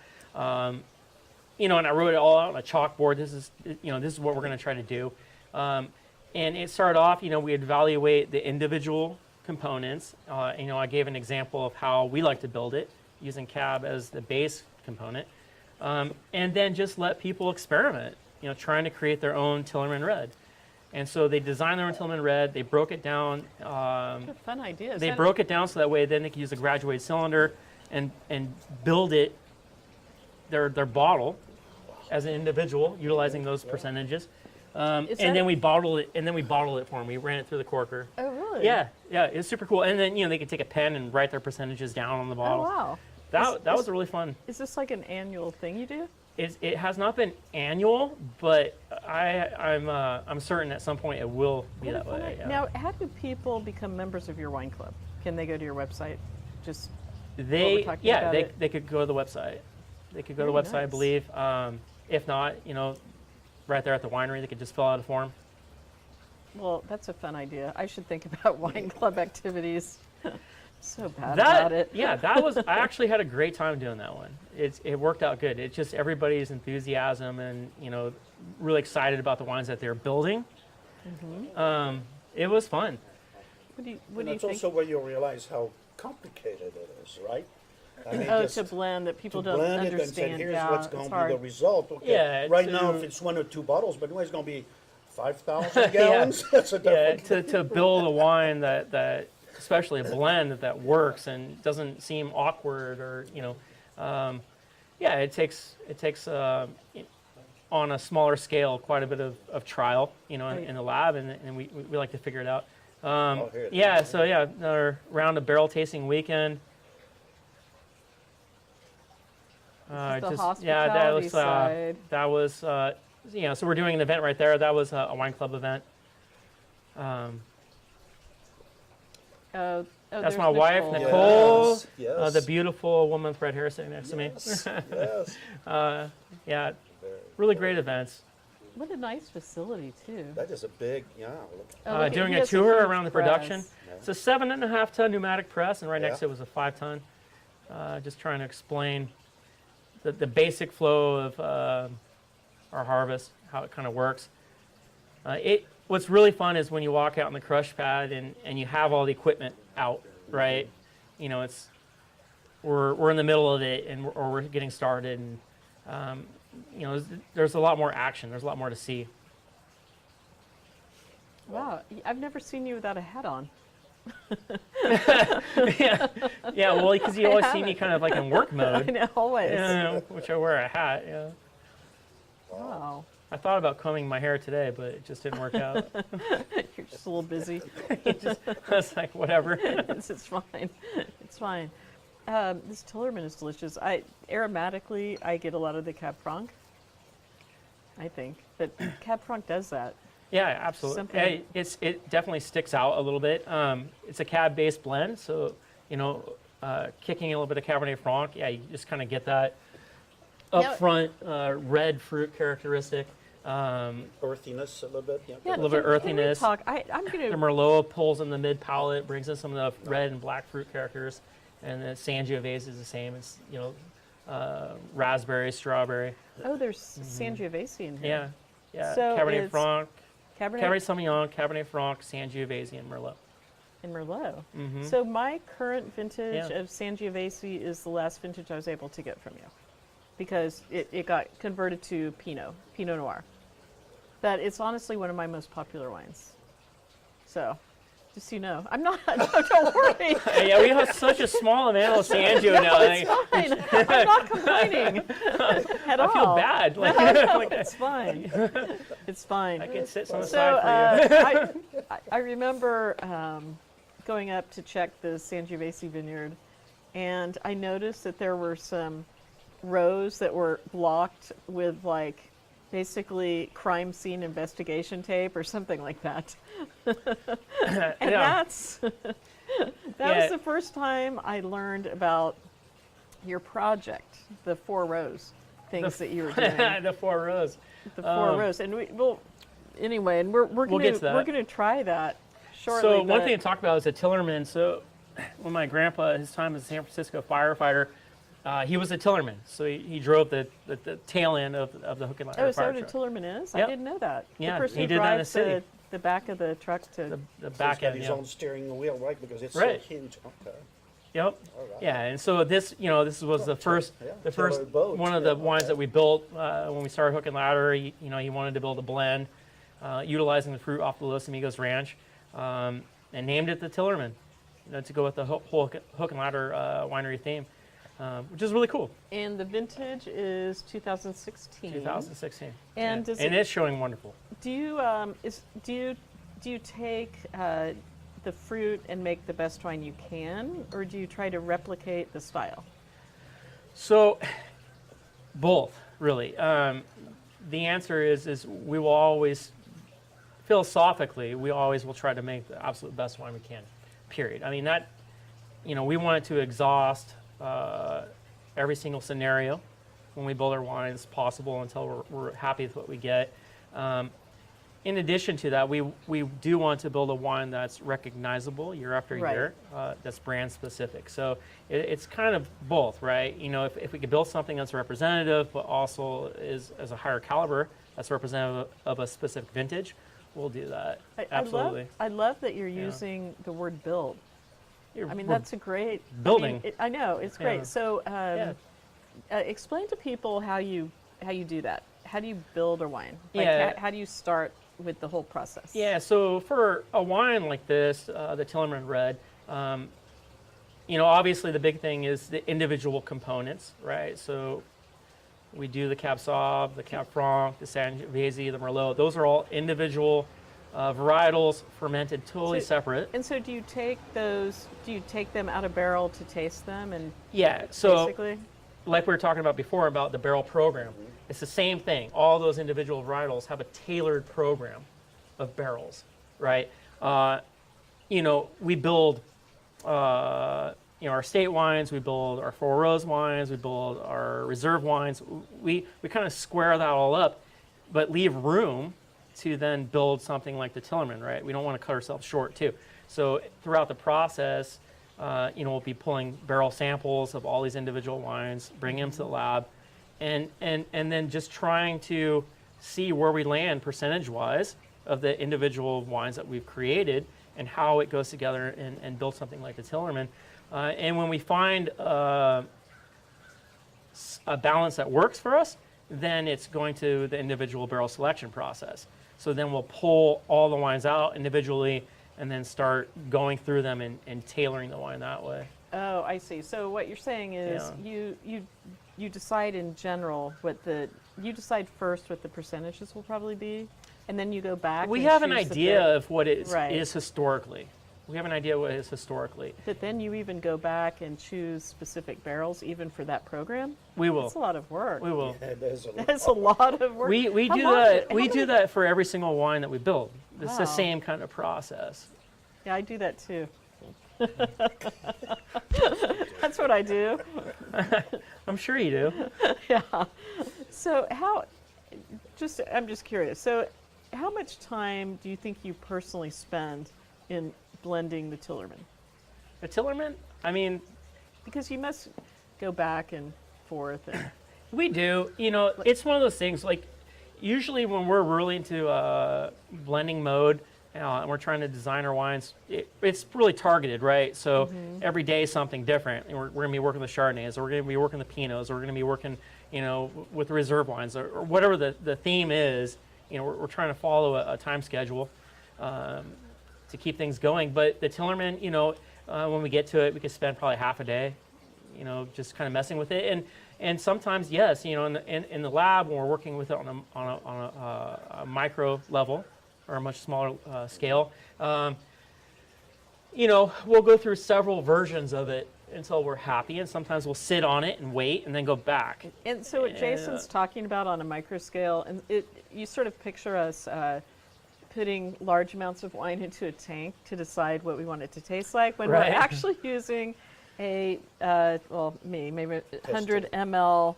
And I wrote it all out on a chalkboard. This is what we're going to try to do. And it started off, we'd evaluate the individual components. I gave an example of how we like to build it, using Cab as the base component. And then just let people experiment, trying to create their own Tillerman Red. And so they designed their own Tillerman Red. They broke it down. What fun ideas. They broke it down so that way then they could use a graduated cylinder and build it, their bottle, as an individual, utilizing those percentages. And then we bottled it. And then we bottled it for them. We ran it through the corker. Oh really? Yeah, it's super cool. And then they could take a pen and write their percentages down on the Oh bottle. wow. That was really fun. Is this like an annual thing you do? It has not been annual, but I'm certain at some point it will be that way. Yeah. Now, how do people become members of your wine club? Can they go to your website? Just They talking about they could go to the website. They could go to the Very website, I nice. believe. If not, right there at the winery, they could just fill out a form. well, that's a fun idea. I should think about wine club activities. So bad That about it. yeah, that was. I actually had a great time doing that one. It worked out good. It's just everybody's enthusiasm and really excited about the wines that they're building. It was fun. What do you And it's think? also where you realize how complicated it is, right? I mean, Oh, just to blend that people to don't blend it and understand. say, here's Yeah, what's it's going to hard. be the result. Okay. Yeah, Right now, to- if it's 1 or 2 bottles, but it's going to be 5,000 gallons. That's a Yeah, different. to build a wine that especially a blend that works and doesn't seem awkward or it takes on a smaller scale quite a bit of trial in the lab and we like to figure it out. Here it Yeah, is. so another round of barrel tasting weekend. This is the that hospitality looks side. that was so we're doing an event right there. That was a wine club event. Oh, That's there's my wife, Nicole. Nicole. Yes. The beautiful woman with red hair sitting next to me. Yes. Yes. Yeah, Very really cool. great events. What a nice facility too. That is a big, look. Oh, look, Doing he a has tour huge around the press. production. It's a 7.5 ton pneumatic press, and right next to Yeah. it was a 5 ton. Just trying to explain the basic flow of our harvest, how it kind of works. What's really fun is when you walk out on the crush pad and you have all the equipment out, right? We're in the middle of it, or we're getting started, and there's a lot more action. There's a lot more to see. Wow, I've never seen you without a hat on. yeah, yeah. Well, because you always see me kind of like in work I mode, know, always. which I wear a hat. Yeah. Wow. I thought about combing my hair today, but it just didn't work out. You're just a little busy. I was like, whatever. It's fine. It's fine. This Tillerman is delicious. Aromatically, I get a lot of the Cab Franc. I think that Cab Franc does that. Yeah, absolutely. Something- It definitely sticks out a little bit. It's a cab-based blend, so kicking a little bit of Cabernet Franc. Yeah, you just kind of get that upfront red fruit characteristic. Earthiness a little bit. Yeah. A little bit can we earthiness. talk? I'm The gonna. Merlot pulls in the mid palate, brings in some of the red and black fruit characters, and the Sangiovese is the same. It's raspberry, strawberry. Oh, there's Sangiovese in here. Yeah, yeah. So Cabernet it's Franc, Cabernet, Cabernet Sauvignon, Cabernet Franc, Sangiovese, and Merlot. and Merlot. Mhm. So my current vintage Yeah. of Sangiovese is the last vintage I was able to get from you, because it got converted to Pinot Noir. But it's honestly one of my most popular wines. So, just so you know, I'm not. Don't worry. Yeah, we have such a small amount of Sangio now. It's fine. I'm not complaining at all. I feel bad. Like, No, like, it's fine. It's fine. I can sit on the So side for you. I remember going up to check the Sangiovese vineyard, and I noticed that there were some rows that were blocked with like basically crime scene investigation tape or something like that. And Yeah. that was the first time I learned about your project, the 4 rows things that you were doing. The 4 rows. The 4 rows, and anyway, and we're We'll gonna get to that. we're gonna try that shortly. So one but- thing to talk about is a Tillerman. So when my grandpa, his time as a San Francisco firefighter, he was a Tillerman. So he drove the tail end of the hook and ladder Oh, is that fire what a truck. Tillerman is? I Yep. didn't know that. Yeah, the person he who did that in the drives city. the back of the truck to. The So back he's got end. his Yeah. own steering wheel, right? Because it's Right. so huge. Okay. Yep. All right. Yeah, and so this was the first, Yeah, the first Tiller boat, one of yeah, the wines okay. that we built when we started Hook and Ladder. He wanted to build a blend, utilizing the fruit off the Los Amigos Ranch, and named it the Tillerman, to go with the whole Hook and Ladder winery theme, which is really cool. And the vintage is 2016. 2016, And does and it- it's showing wonderful. Do you take the fruit and make the best wine you can, or do you try to replicate the style? So, both really. The answer is we will always, philosophically, we always will try to make the absolute best wine we can. Period. I mean that, we want it to exhaust every single scenario when we build our wines possible until we're happy with what we get. In addition to that, we do want to build a wine that's recognizable year after Right. year, that's brand specific. So it's kind of both, right? If we could build something that's representative, but also is a higher caliber, that's representative of a specific vintage, we'll do that. Absolutely. I love that you're using the word build. You're- I mean, we're that's a great building. I know it's great. Yeah. So, Yeah. explain to people how you do that. How do you build a wine? Like, Yeah. how do you start with the whole process? Yeah, so for a wine like this, the Tillerman Red, obviously the big thing is the individual components, right? So we do the Cab Sauv, the Cab Franc, the Sangiovese, the Merlot. Those are all individual varietals, fermented, totally So- separate. And so, do you take them out of barrel to taste them, and Yeah, so basically? like we were talking about before about the barrel program, it's the same thing. All those individual varietals have a tailored program of barrels, right? We build, our state wines, we build our Four Rose wines, we build our reserve wines. We kind of square that all up, but leave room to then build something like the Tillerman, right? We don't want to cut ourselves short too. So throughout the process, we'll be pulling barrel samples of all these individual wines, bring them to the lab, and then just trying to see where we land percentage-wise of the individual wines that we've created and how it goes together and build something like the Tillerman. And when we find a balance that works for us, then it's going to the individual barrel selection process. So then we'll pull all the wines out individually and then start going through them and tailoring the wine that way. Oh, I see. So what you're saying is you decide in general you decide first what the percentages will probably be, and then you go back. We and have an choose the idea bar- of what it Right. is historically. We have an idea what it is historically. But then you even go back and choose specific barrels even for that program? We will. That's a lot of work. We will. Yeah, there's a lot. That's a lot of work. We How do long that. did- We how do many- that for every single wine that we build. It's the Wow. same kind of process. Yeah, I do that too. That's what I do. I'm sure you do. Yeah. So I'm just curious. So how much time do you think you personally spend in blending the Tillerman? A Tillerman? I mean, Because you must go back and forth. And, we do. You know, it's one of those things. Like, usually when we're really into blending mode and we're trying to design our wines, it's really targeted, right? So every day is something different. And we're going to be working the Chardonnays, or we're going to be working the Pinots, or we're going to be working, you know, with reserve wines, or whatever the theme is. You know, we're trying to follow a time schedule to keep things going. But the Tillerman, you know, when we get to it, we could spend probably half a day, you know, just kind of messing with it. And sometimes, yes, you know, in the lab when we're working with it on a micro level or a much smaller scale, you know, we'll go through several versions of it until we're happy, and sometimes we'll sit on it and wait and then go back. and so what Jason's talking about on a micro scale, and you sort of picture us putting large amounts of wine into a tank to decide what we want it to taste like when Right. we're actually using a, maybe 100 ml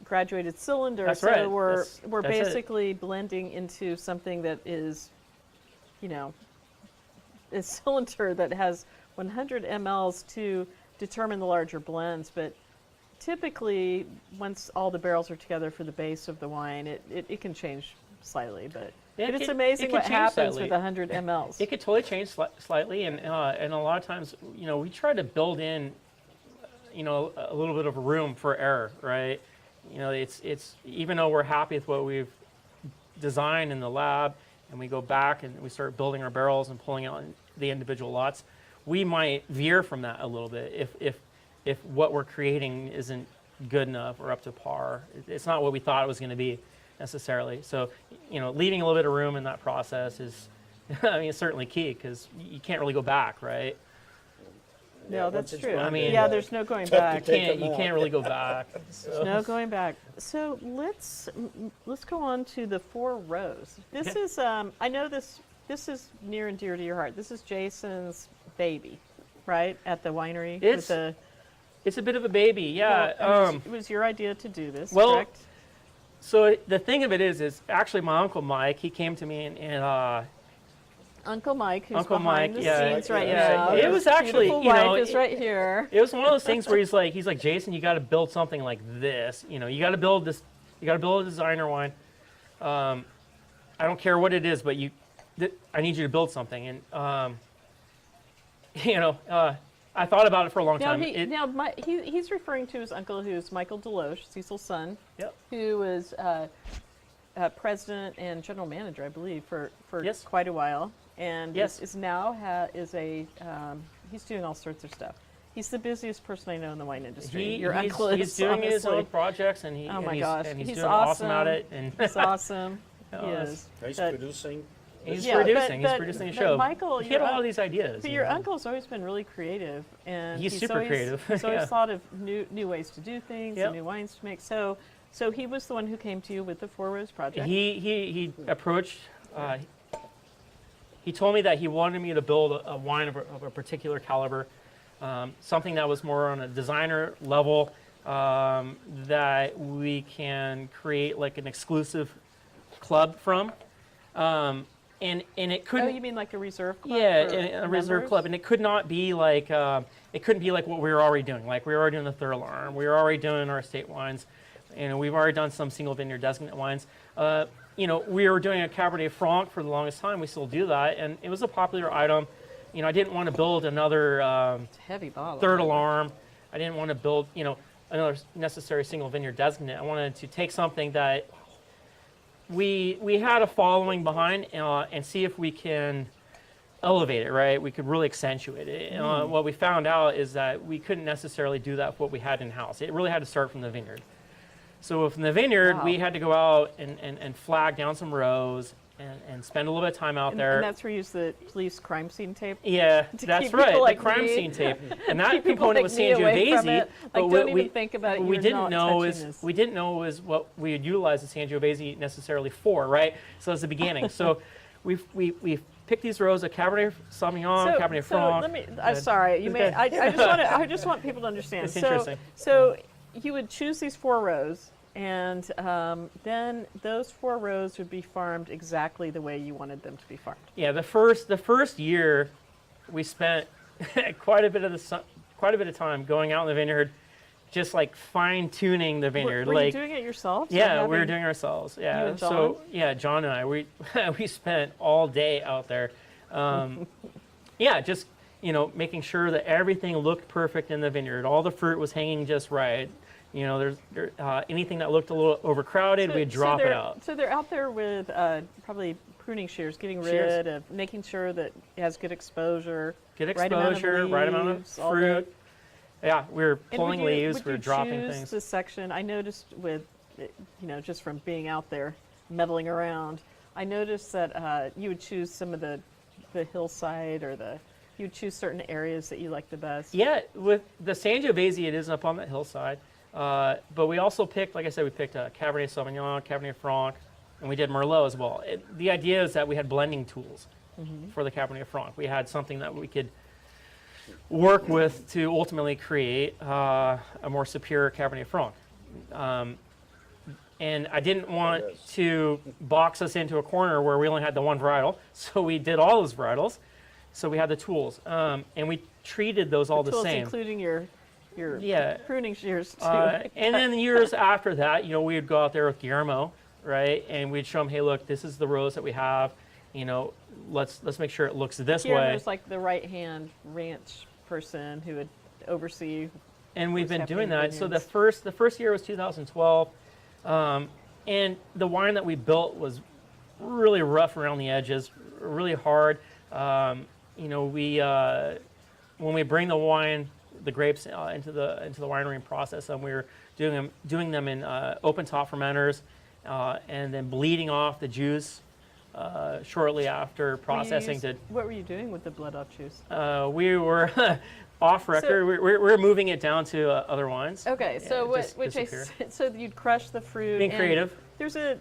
graduated cylinder. That's so right. we're That's it. basically blending into something that is, you know, a cylinder that has 100 mLs to determine the larger blends. But typically, once all the barrels are together for the base of the wine, it can change slightly. But it's amazing it what can change happens slightly. with 100 mLs. It could totally change slightly, and a lot of times, you know, we try to build in, you know, a little bit of room for error, right? You know, it's even though we're happy with what we've designed in the lab, and we go back and we start building our barrels and pulling out the individual lots, we might veer from that a little bit if what we're creating isn't good enough or up to par. It's not what we thought it was going to be necessarily. So, you know, leaving a little bit of room in that process is, I mean, it's certainly key, because you can't really go back, right? No, once that's it's true. I mean, yeah, there's no going tough to back. take You can't really go back. So. No going back. So let's go on to the 4 rows. This Okay. is I know this is near and dear to your heart. This is Jason's baby, right? At the winery. It's- with the, It's a bit of a baby, yeah. well, it was your idea to do this, well, correct? So the thing of it is actually my Uncle Mike, he came to me and Uncle Mike, who's Uncle behind Mike, the yeah, scenes right yeah, now. it was His actually, beautiful you know, wife is right here. it was one of those things where he's like, Jason, you got to build something like this. You know, you got to build this. You got to build a designer wine. I don't care what it is, but I need you to build something. And you know, I thought about it for a long Now, time. he's referring to his uncle, who's Michael Deloach, Cecil's son, Yep. who was president and general manager, I believe, for Yes. quite a while, and Yes. is now he's doing all sorts of stuff. He's the busiest person I know in the wine industry. Your uncle is he's doing his honestly. own projects, and Oh my he's, gosh, and he's he's doing awesome awesome. at it. And He's awesome. He Yes. is. He's But- producing. he's Yeah, producing. but- He's producing a but show. Michael, he had a your lot of these ideas. But you your know. uncle's always been really creative, and He's super always, creative, He's always yeah. thought of new ways to do things Yep. and new wines to make. So he was the one who came to you with the 4 Rows project. He approached. He told me that he wanted me to build a wine of a particular caliber, something that was more on a designer level, that we can create like an exclusive club from, and it couldn't. Oh, you mean like a reserve club? Yeah, for a reserve members? club, and it could not be like it couldn't be like what we were already doing. Like we were already doing the third alarm, we were already doing our estate wines, and we've already done some single vineyard designate wines. You know, we were doing a Cabernet Franc for the longest time. We still do that, and it was a popular item. You know, I didn't want to build another It's a heavy bottle. third alarm. I didn't want to build, you know, another necessary single vineyard designate. I wanted to take something that we had a following behind and see if we can elevate it, right? We could really accentuate it. What we found out is that we couldn't necessarily do that with what we had in-house. It really had to start from the vineyard. So from the vineyard, we had to go out and flag down some rows and spend a little bit of time out there. And that's where you use the police crime scene tape? Yeah, To that's keep right, people like the crime me. scene tape. And that Keep people component like was me away from Sangiovese. it. Like, don't even think about it. What we You're didn't not know touching is this. what we would utilize the Sangiovese necessarily for, right? So that's the beginning. So we picked these rows of Cabernet Sauvignon, Cabernet Franc. let me. I'm sorry. I just want people to understand. It's interesting. So you would choose these 4 rows, and then those 4 rows would be farmed exactly the way you wanted them to be farmed. Yeah, the first year, we spent quite a bit of time going out in the vineyard, just like fine tuning the vineyard. Were like, you doing it yourself? yeah, we were doing it ourselves. Yeah, You and John? so yeah, John and I, we spent all day out there. Yeah, just making sure that everything looked perfect in the vineyard. All the fruit was hanging just right. There's anything that looked a little overcrowded, we'd drop it out. So they're out there with probably pruning shears, getting Shears. rid of, making sure that it has good exposure. Good right amount of exposure, right amount of leaves, all fruit. Yeah, we were And pulling leaves, we were dropping choose things. the section, I noticed with, just from being out there, meddling around, I noticed that you would choose some of the hillside or you would choose certain areas that you like the best. Yeah, with the Sangiovese, it is up on that hillside. But we also picked, like I said, we picked Cabernet Sauvignon, Cabernet Franc, and we did Merlot as well. The idea is that we had blending tools for the Cabernet Franc. We had something that we could work with to ultimately create a more superior Cabernet Franc. And I didn't want to box us into a corner where we only had the one varietal, so we did all those varietals. So we had the tools, and we treated those all the Tools same. including your Yeah. pruning shears too. And then years after that, we would go out there with Guillermo, right? And we'd show him, hey, look, this is the rows that we have. Let's make sure it looks this way. Guillermo's like the right-hand ranch person who would oversee. And we've what's been doing happening in that. So vineyards. the first year was 2012, and the wine that we built was really rough around the edges, really hard. When we bring the grapes into the winery and process them, we were doing them in open top fermenters, and then bleeding off the juice shortly after processing. What were you doing with the blood off juice? We were off record. We're moving it down to other wines. Okay, Yeah, so just disappear. so you'd crush the fruit. Being and creative. There's a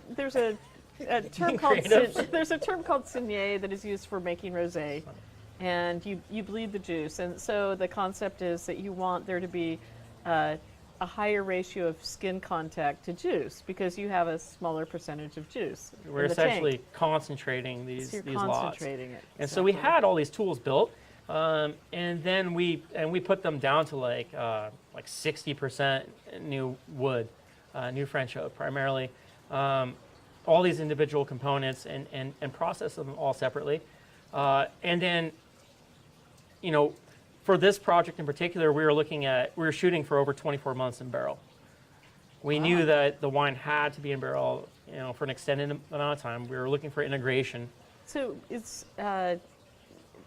term called creative. there's a term called saignée that is used for making rosé, and you bleed the juice, and so the concept is that you want there to be a higher ratio of skin contact to juice because you have a smaller percentage of juice. We're in the essentially tank. concentrating these So you're lots. concentrating it. And so we had all these tools built, and then we put them down to like 60% new wood, new French oak primarily, all these individual components, and process them all separately. And then, for this project in particular, we were shooting for over 24 months in barrel. We knew that the wine had to be in barrel, for an extended amount of time. We were looking for integration. So it's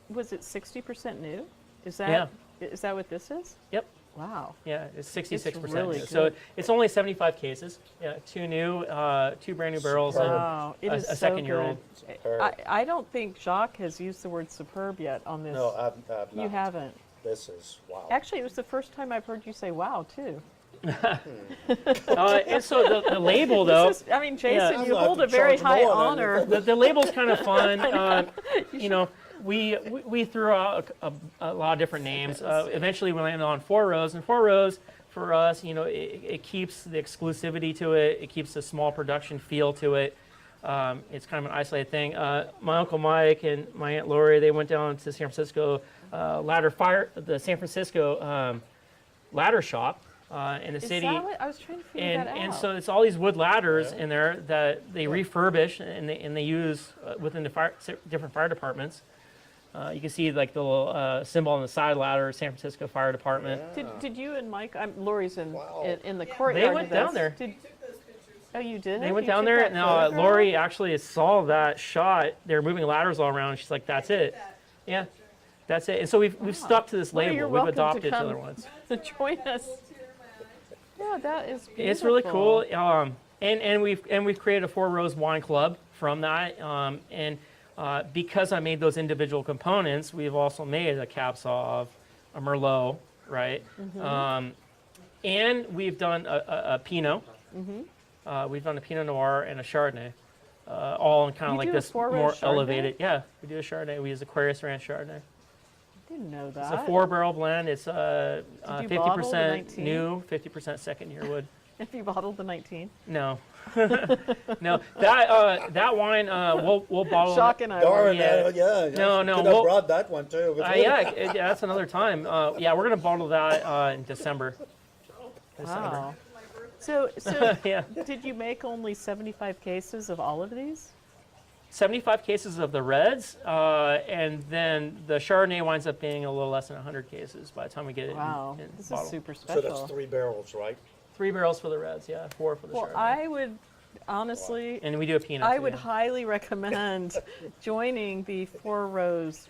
was it 60% new? Is Yeah. that what this is? Yep. Wow. Yeah, it's 66%. really new. So good. it's only 75 cases. Yeah, 2 new, 2 brand new barrels, and Wow, it a is so second-year-old. good. Superb. I don't think Jacques has used the word superb yet on this. No, I've not. You haven't. This is wow. Actually, it was the first time I've heard you say wow, too. And so the label, though, This is, Jason, I'm you gonna hold a have to very charge high more than honor. the label's kind of fun. We threw out a lot of different names. Eventually, we landed on 4 rows, and 4 rows for us, it keeps the exclusivity to it. It keeps the small production feel to it. It's kind of an isolated thing. My Uncle Mike and my Aunt Lori, they went down to San Francisco the San Francisco ladder shop in the Is city. that what? I was trying to figure that out. And so it's all these wood ladders in there that they refurbish and they use within the different fire departments. You can see like the little symbol on the side ladder, San Francisco Fire Department. Did you and Mike? Lori's in Wow. in the courtyard. They went of this. down there. Oh, you did? They went You down took there, that and photograph? Lori actually saw that shot. They were moving ladders all around. She's like, "That's it." Yeah, that's it. And so we've stuck to this Well, label. you're We've welcome to adopted come other ones. to join us. Yeah, that is beautiful. It's really cool. And we've created a 4 Rose wine club from that. Because I made those individual components, we've also made a capsaw of a Merlot, right? And we've done a Pinot. We've done a Pinot Noir and a Chardonnay, all in kind of You like do a this 4 Rose more Chardonnay? elevated. Yeah, we do a Chardonnay. We use Aquarius Ranch Chardonnay. Didn't know that. It's a 4-barrel blend. It's Did you bottle the 50% 19? new, 50% second-year wood. If you bottled the 19. No, no. That wine we'll bottle. Shock and I. Darn, Yeah. yeah. No, Could have we'll- brought that one too. Yeah, that's another time. Yeah, we're gonna bottle that in December. Wow. So Yeah, did you make only 75 cases of all of these? 75 cases of the reds, and then the Chardonnay winds up being a little less than 100 cases by the time we get it Wow, in this bottle. is super So special. that's 3 barrels, right? 3 barrels for the reds, yeah, 4 for the Well, Chardonnay. I would honestly, And we do a Pinot. I too, would yeah. highly recommend joining the 4 Rose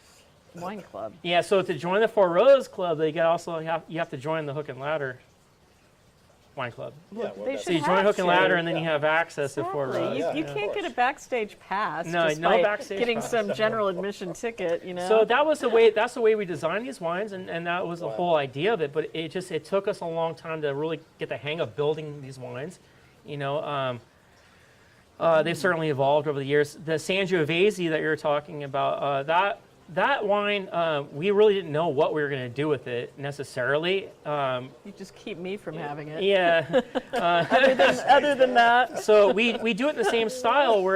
Wine Club. Yeah, so to join the 4 Rose Club, you have to join the Hook and Ladder Wine Club. Yeah, well, They that's- should So you join have Hook and to. Ladder, and then you Yeah. have access to 4 Exactly. Rose. You, Yeah, you of can't get a course. backstage pass No, just no by backstage getting pass. some general admission ticket, you know? So that was the way. That's the way we designed these wines, and that was the Wow. whole idea of it. But it took us a long time to really get the hang of building these wines. You know, they've certainly evolved over the years. The Sangiovese that you're talking about, that wine, we really didn't know what we were going to do with it necessarily. You just keep me from having it. Yeah. Other than that, So we do it in the same style. We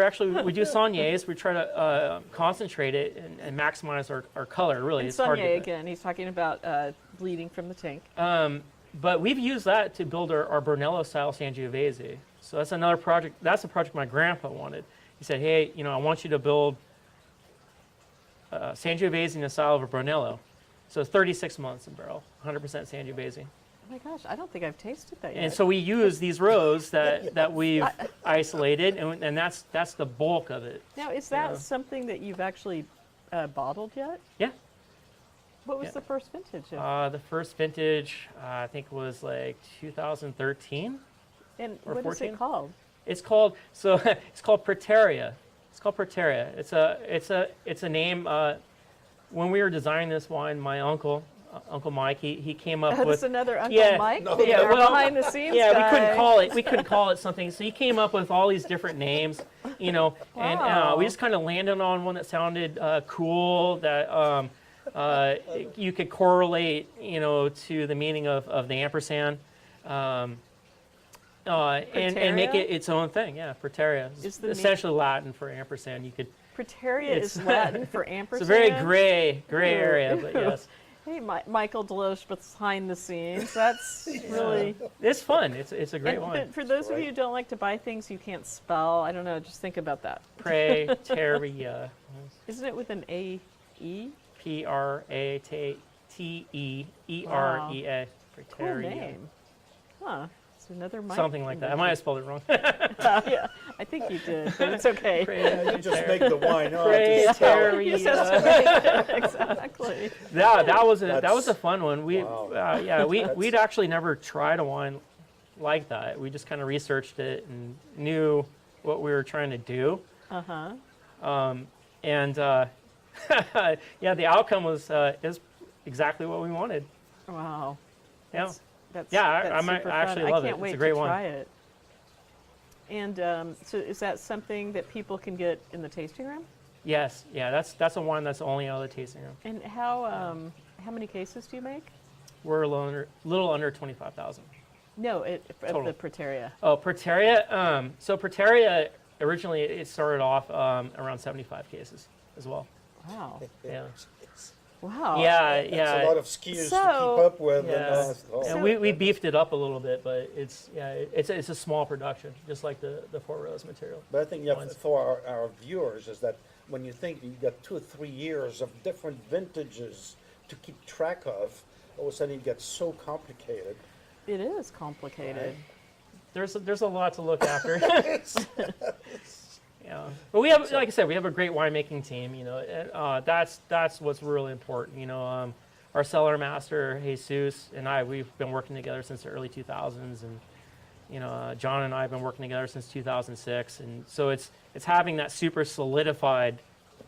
do saignées. We try to concentrate it and maximize our color. Really, and it's hard Sonia to. again, he's talking about bleeding from the tank. But we've used that to build our Brunello style Sangiovese. So that's another project. That's a project my grandpa wanted. He said, "Hey, I want you to build Sangiovese in the style of a Brunello." So it's 36 months in barrel, 100% Sangiovese. Oh my gosh, I don't think I've tasted that yet. And so we use these rows that we've isolated, and that's the bulk of it. Now, is that Yeah. something that you've actually bottled yet? Yeah. What was Yeah. the first vintage of? The first vintage, I think, was like 2013. And or what is 14? it called? It's called it's called Prateria. It's called Prateria. It's a name. When we were designing this wine, my uncle Mike, he came up That's with. another Uncle Yeah, Mike? no, the yeah, well, behind the scenes Yeah, guy. we couldn't call it something. So he came up with all these different names, and Wow. we just kind of landed on one that sounded cool, that you could correlate, to the meaning of the ampersand, and make it its own thing. Yeah, Prateria. Is It's the essentially Latin for ampersand. You could. Prateria It's- is Latin for ampersand. It's a very gray Ew. area, but yes, Hey, Michael Deloach behind the scenes. That's really. it's fun. It's a great And wine. for those of Right. you who don't like to buy things you can't spell, I don't know, just think about that. Prateria. Isn't it with an A-E? Prateerea. Cool name. Huh. It's another Mike. Something like that. I might have spelled it wrong. Yeah, I think you did, but it's okay. Yeah, you just make the wine. Oh, Prateria. just tell it. You just have to make it. Exactly. That was a That's- fun one. Wow. We'd actually never tried a wine like that. We just kind of researched it and knew what we were trying to do. Uh-huh. The outcome is exactly what we wanted. Wow. Yeah. That's Yeah, that's I super actually fun. love I it. can't It's wait a great to one. try it. And so is that something that people can get in the tasting room? Yes, yeah, that's a wine that's only out of the tasting room. And how many cases do you make? We're a little under 25,000. No, of Total. the Prateria. Oh, Prateria. So Prateria originally it started off around 75 cases as well. Wow. Yeah. Wow. Yeah, That's yeah. a lot of skiers to So- keep up with. Yeah. Oh. And we beefed it up a little bit, but it's a small production, just like the Four Rose material. But I think you have Wines. for our viewers is that when you think you got 2 or 3 years of different vintages to keep track of, all of a sudden it gets so complicated. It is complicated. There's a lot to look after. Yeah, but we have, like I said, we have a great winemaking team. You know, and, that's what's really important. You know, our cellar master Jesus and we've been working together since the early 2000s, and you know, John and I have been working together since 2006, and so it's having that super solidified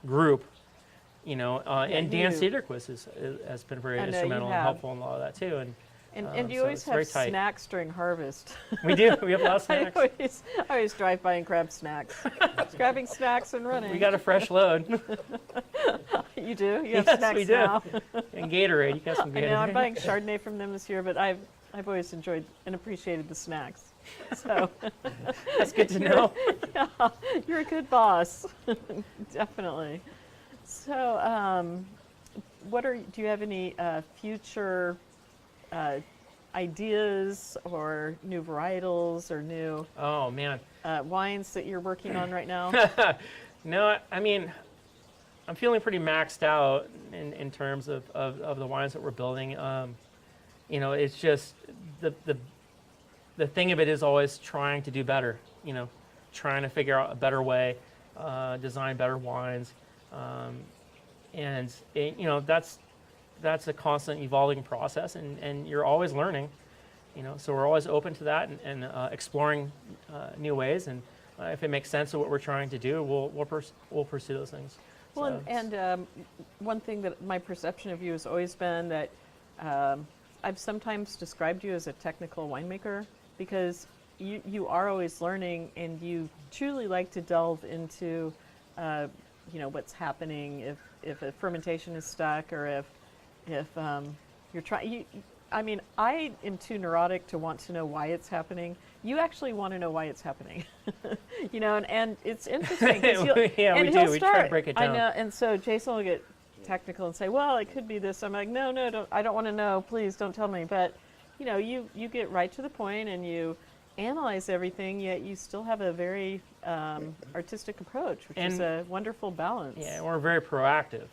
group. You know, and Dan Cederquist has been very instrumental and helpful in a lot of that too. And you so always it's very have tight. snacks during harvest. We do. We have lots of snacks. I always drive by and grab snacks. Just grabbing snacks and running. We got a fresh load. You do? You have Yes, snacks we do. now? And Gatorade. You got some I Gatorade. know, I'm buying Chardonnay from them this year, but I've always enjoyed and appreciated the snacks. So That's good to know. yeah, you're a good boss. Definitely. So, do you have any future ideas or new varietals or new Oh man. wines that you're working on right now? No, I mean, I'm feeling pretty maxed out in terms of the wines that we're building. You know, it's just the thing of it is always trying to do better. You know, trying to figure out a better way, design better wines, and you know that's a constant evolving process, and you're always learning. You know, so we're always open to that and exploring new ways, and if it makes sense of what we're trying to do, we'll pursue those things. Well, So and one thing that my perception of you has always been that I've sometimes described you as a technical winemaker because you are always learning, and you truly like to delve into you know, what's happening if a fermentation is stuck, or if you're trying. I mean, I am too neurotic to want to know why it's happening. You actually want to know why it's happening, you know, and it's interesting. yeah, we do. We try to break it down. I know, and so Jason will get technical and say, "Well, it could be this." I'm like, "No, don't. I don't want to know. Please don't tell me." But you know, you get right to the point and you analyze everything. Yet you still have a very artistic approach, which is a wonderful balance. Yeah, and we're very proactive.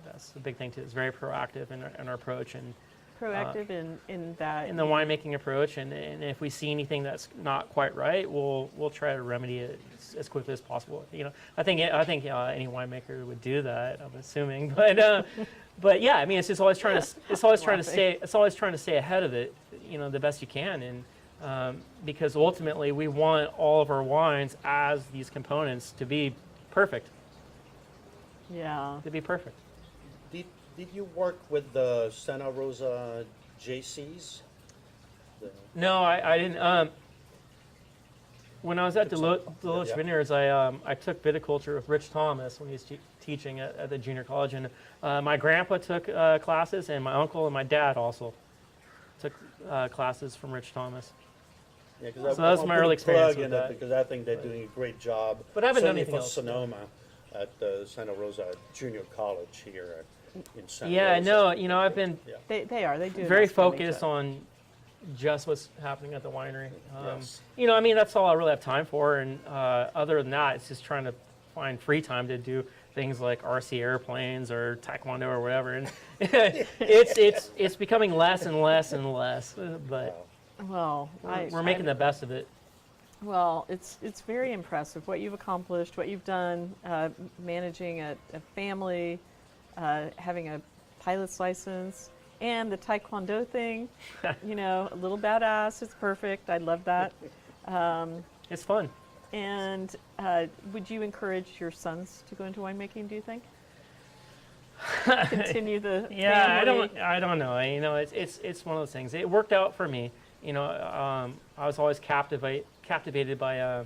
That's the big thing too. It's very proactive in our approach, and proactive in that in the winemaking approach. And if we see anything that's not quite right, we'll try to remedy it as quickly as possible. You know, I think any winemaker would do that. I'm assuming, but yeah, I mean, it's always trying to stay ahead of it. You know, the best you can, and because ultimately we want all of our wines as these components to be perfect. Yeah. To be perfect. Did you work with the Santa Rosa JCs? No, I didn't. When I was at Loach Yeah. Vineyards, I took viticulture with Rich Thomas when he was teaching at the junior college, and my grandpa took classes, and my uncle and my dad also took classes from Rich Thomas. Yeah, So that was my early experience with that. Because I think they're doing a great job. But I haven't done certainly anything for else. Sonoma at the Santa Rosa Junior College here in Santa Yeah, Rosa. no, you know, I've been They do a very nice job. focused on just what's happening at the winery. Yes. You know, I mean, that's all I really have time for, and other than that, it's just trying to find free time to do things like RC airplanes or taekwondo or whatever, and it's becoming less and less and less. But Well, we're making the best of it. Well, it's very impressive what you've accomplished, what you've done, managing a family, having a pilot's license, and the taekwondo thing. You know, a little badass. It's perfect. I love that. It's fun. And would you encourage your sons to go into winemaking? Do you think? Continue the Yeah, family? I don't know. You know, it's one of those things. It worked out for me. You know, I was always captivated by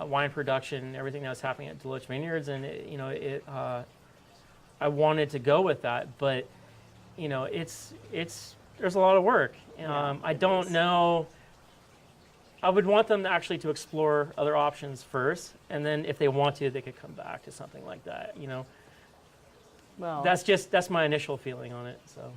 wine production, everything that was happening at Loach Vineyards, and I wanted to go with that, but you know, there's a lot of work. I don't know. I would want them actually to explore other options first, and then if they want to, they could come back to something like that. You know, Well, that's my initial feeling on it. So.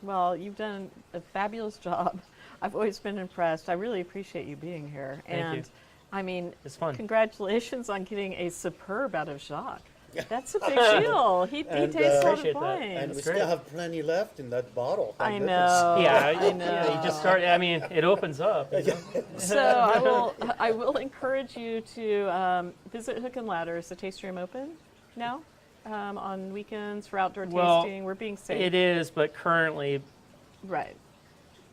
Well, you've done a fabulous job. I've always been impressed. I really appreciate you being here. Thank you. And I mean, It's fun. congratulations on getting a superb out of Jacques. That's a big deal. He And, tastes a lot Appreciate of that. wine. And we That's still great. have plenty left in that bottle. I Thank know. Yeah, I know. yeah, you just start. I mean, it opens up. You know? So I will encourage you to visit Hook and Ladder. Is the tasting room open now on weekends for outdoor Well, tasting? We're being safe. It is, but currently, Right.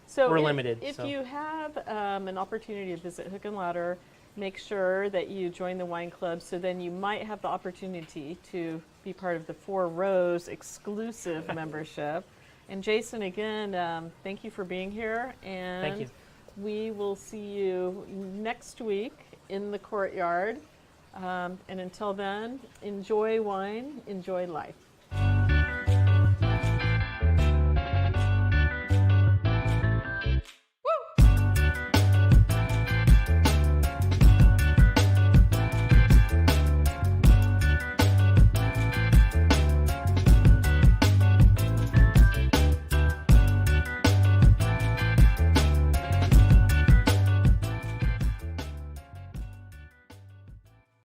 So We're if, limited, If so. you have an opportunity to visit Hook and Ladder, make sure that you join the wine club. So then you might have the opportunity to be part of the Four Rows exclusive membership. And Jason, again, thank you for being here. And Thank you. we will see you next week in the Courtyard. And until then, enjoy wine, enjoy life.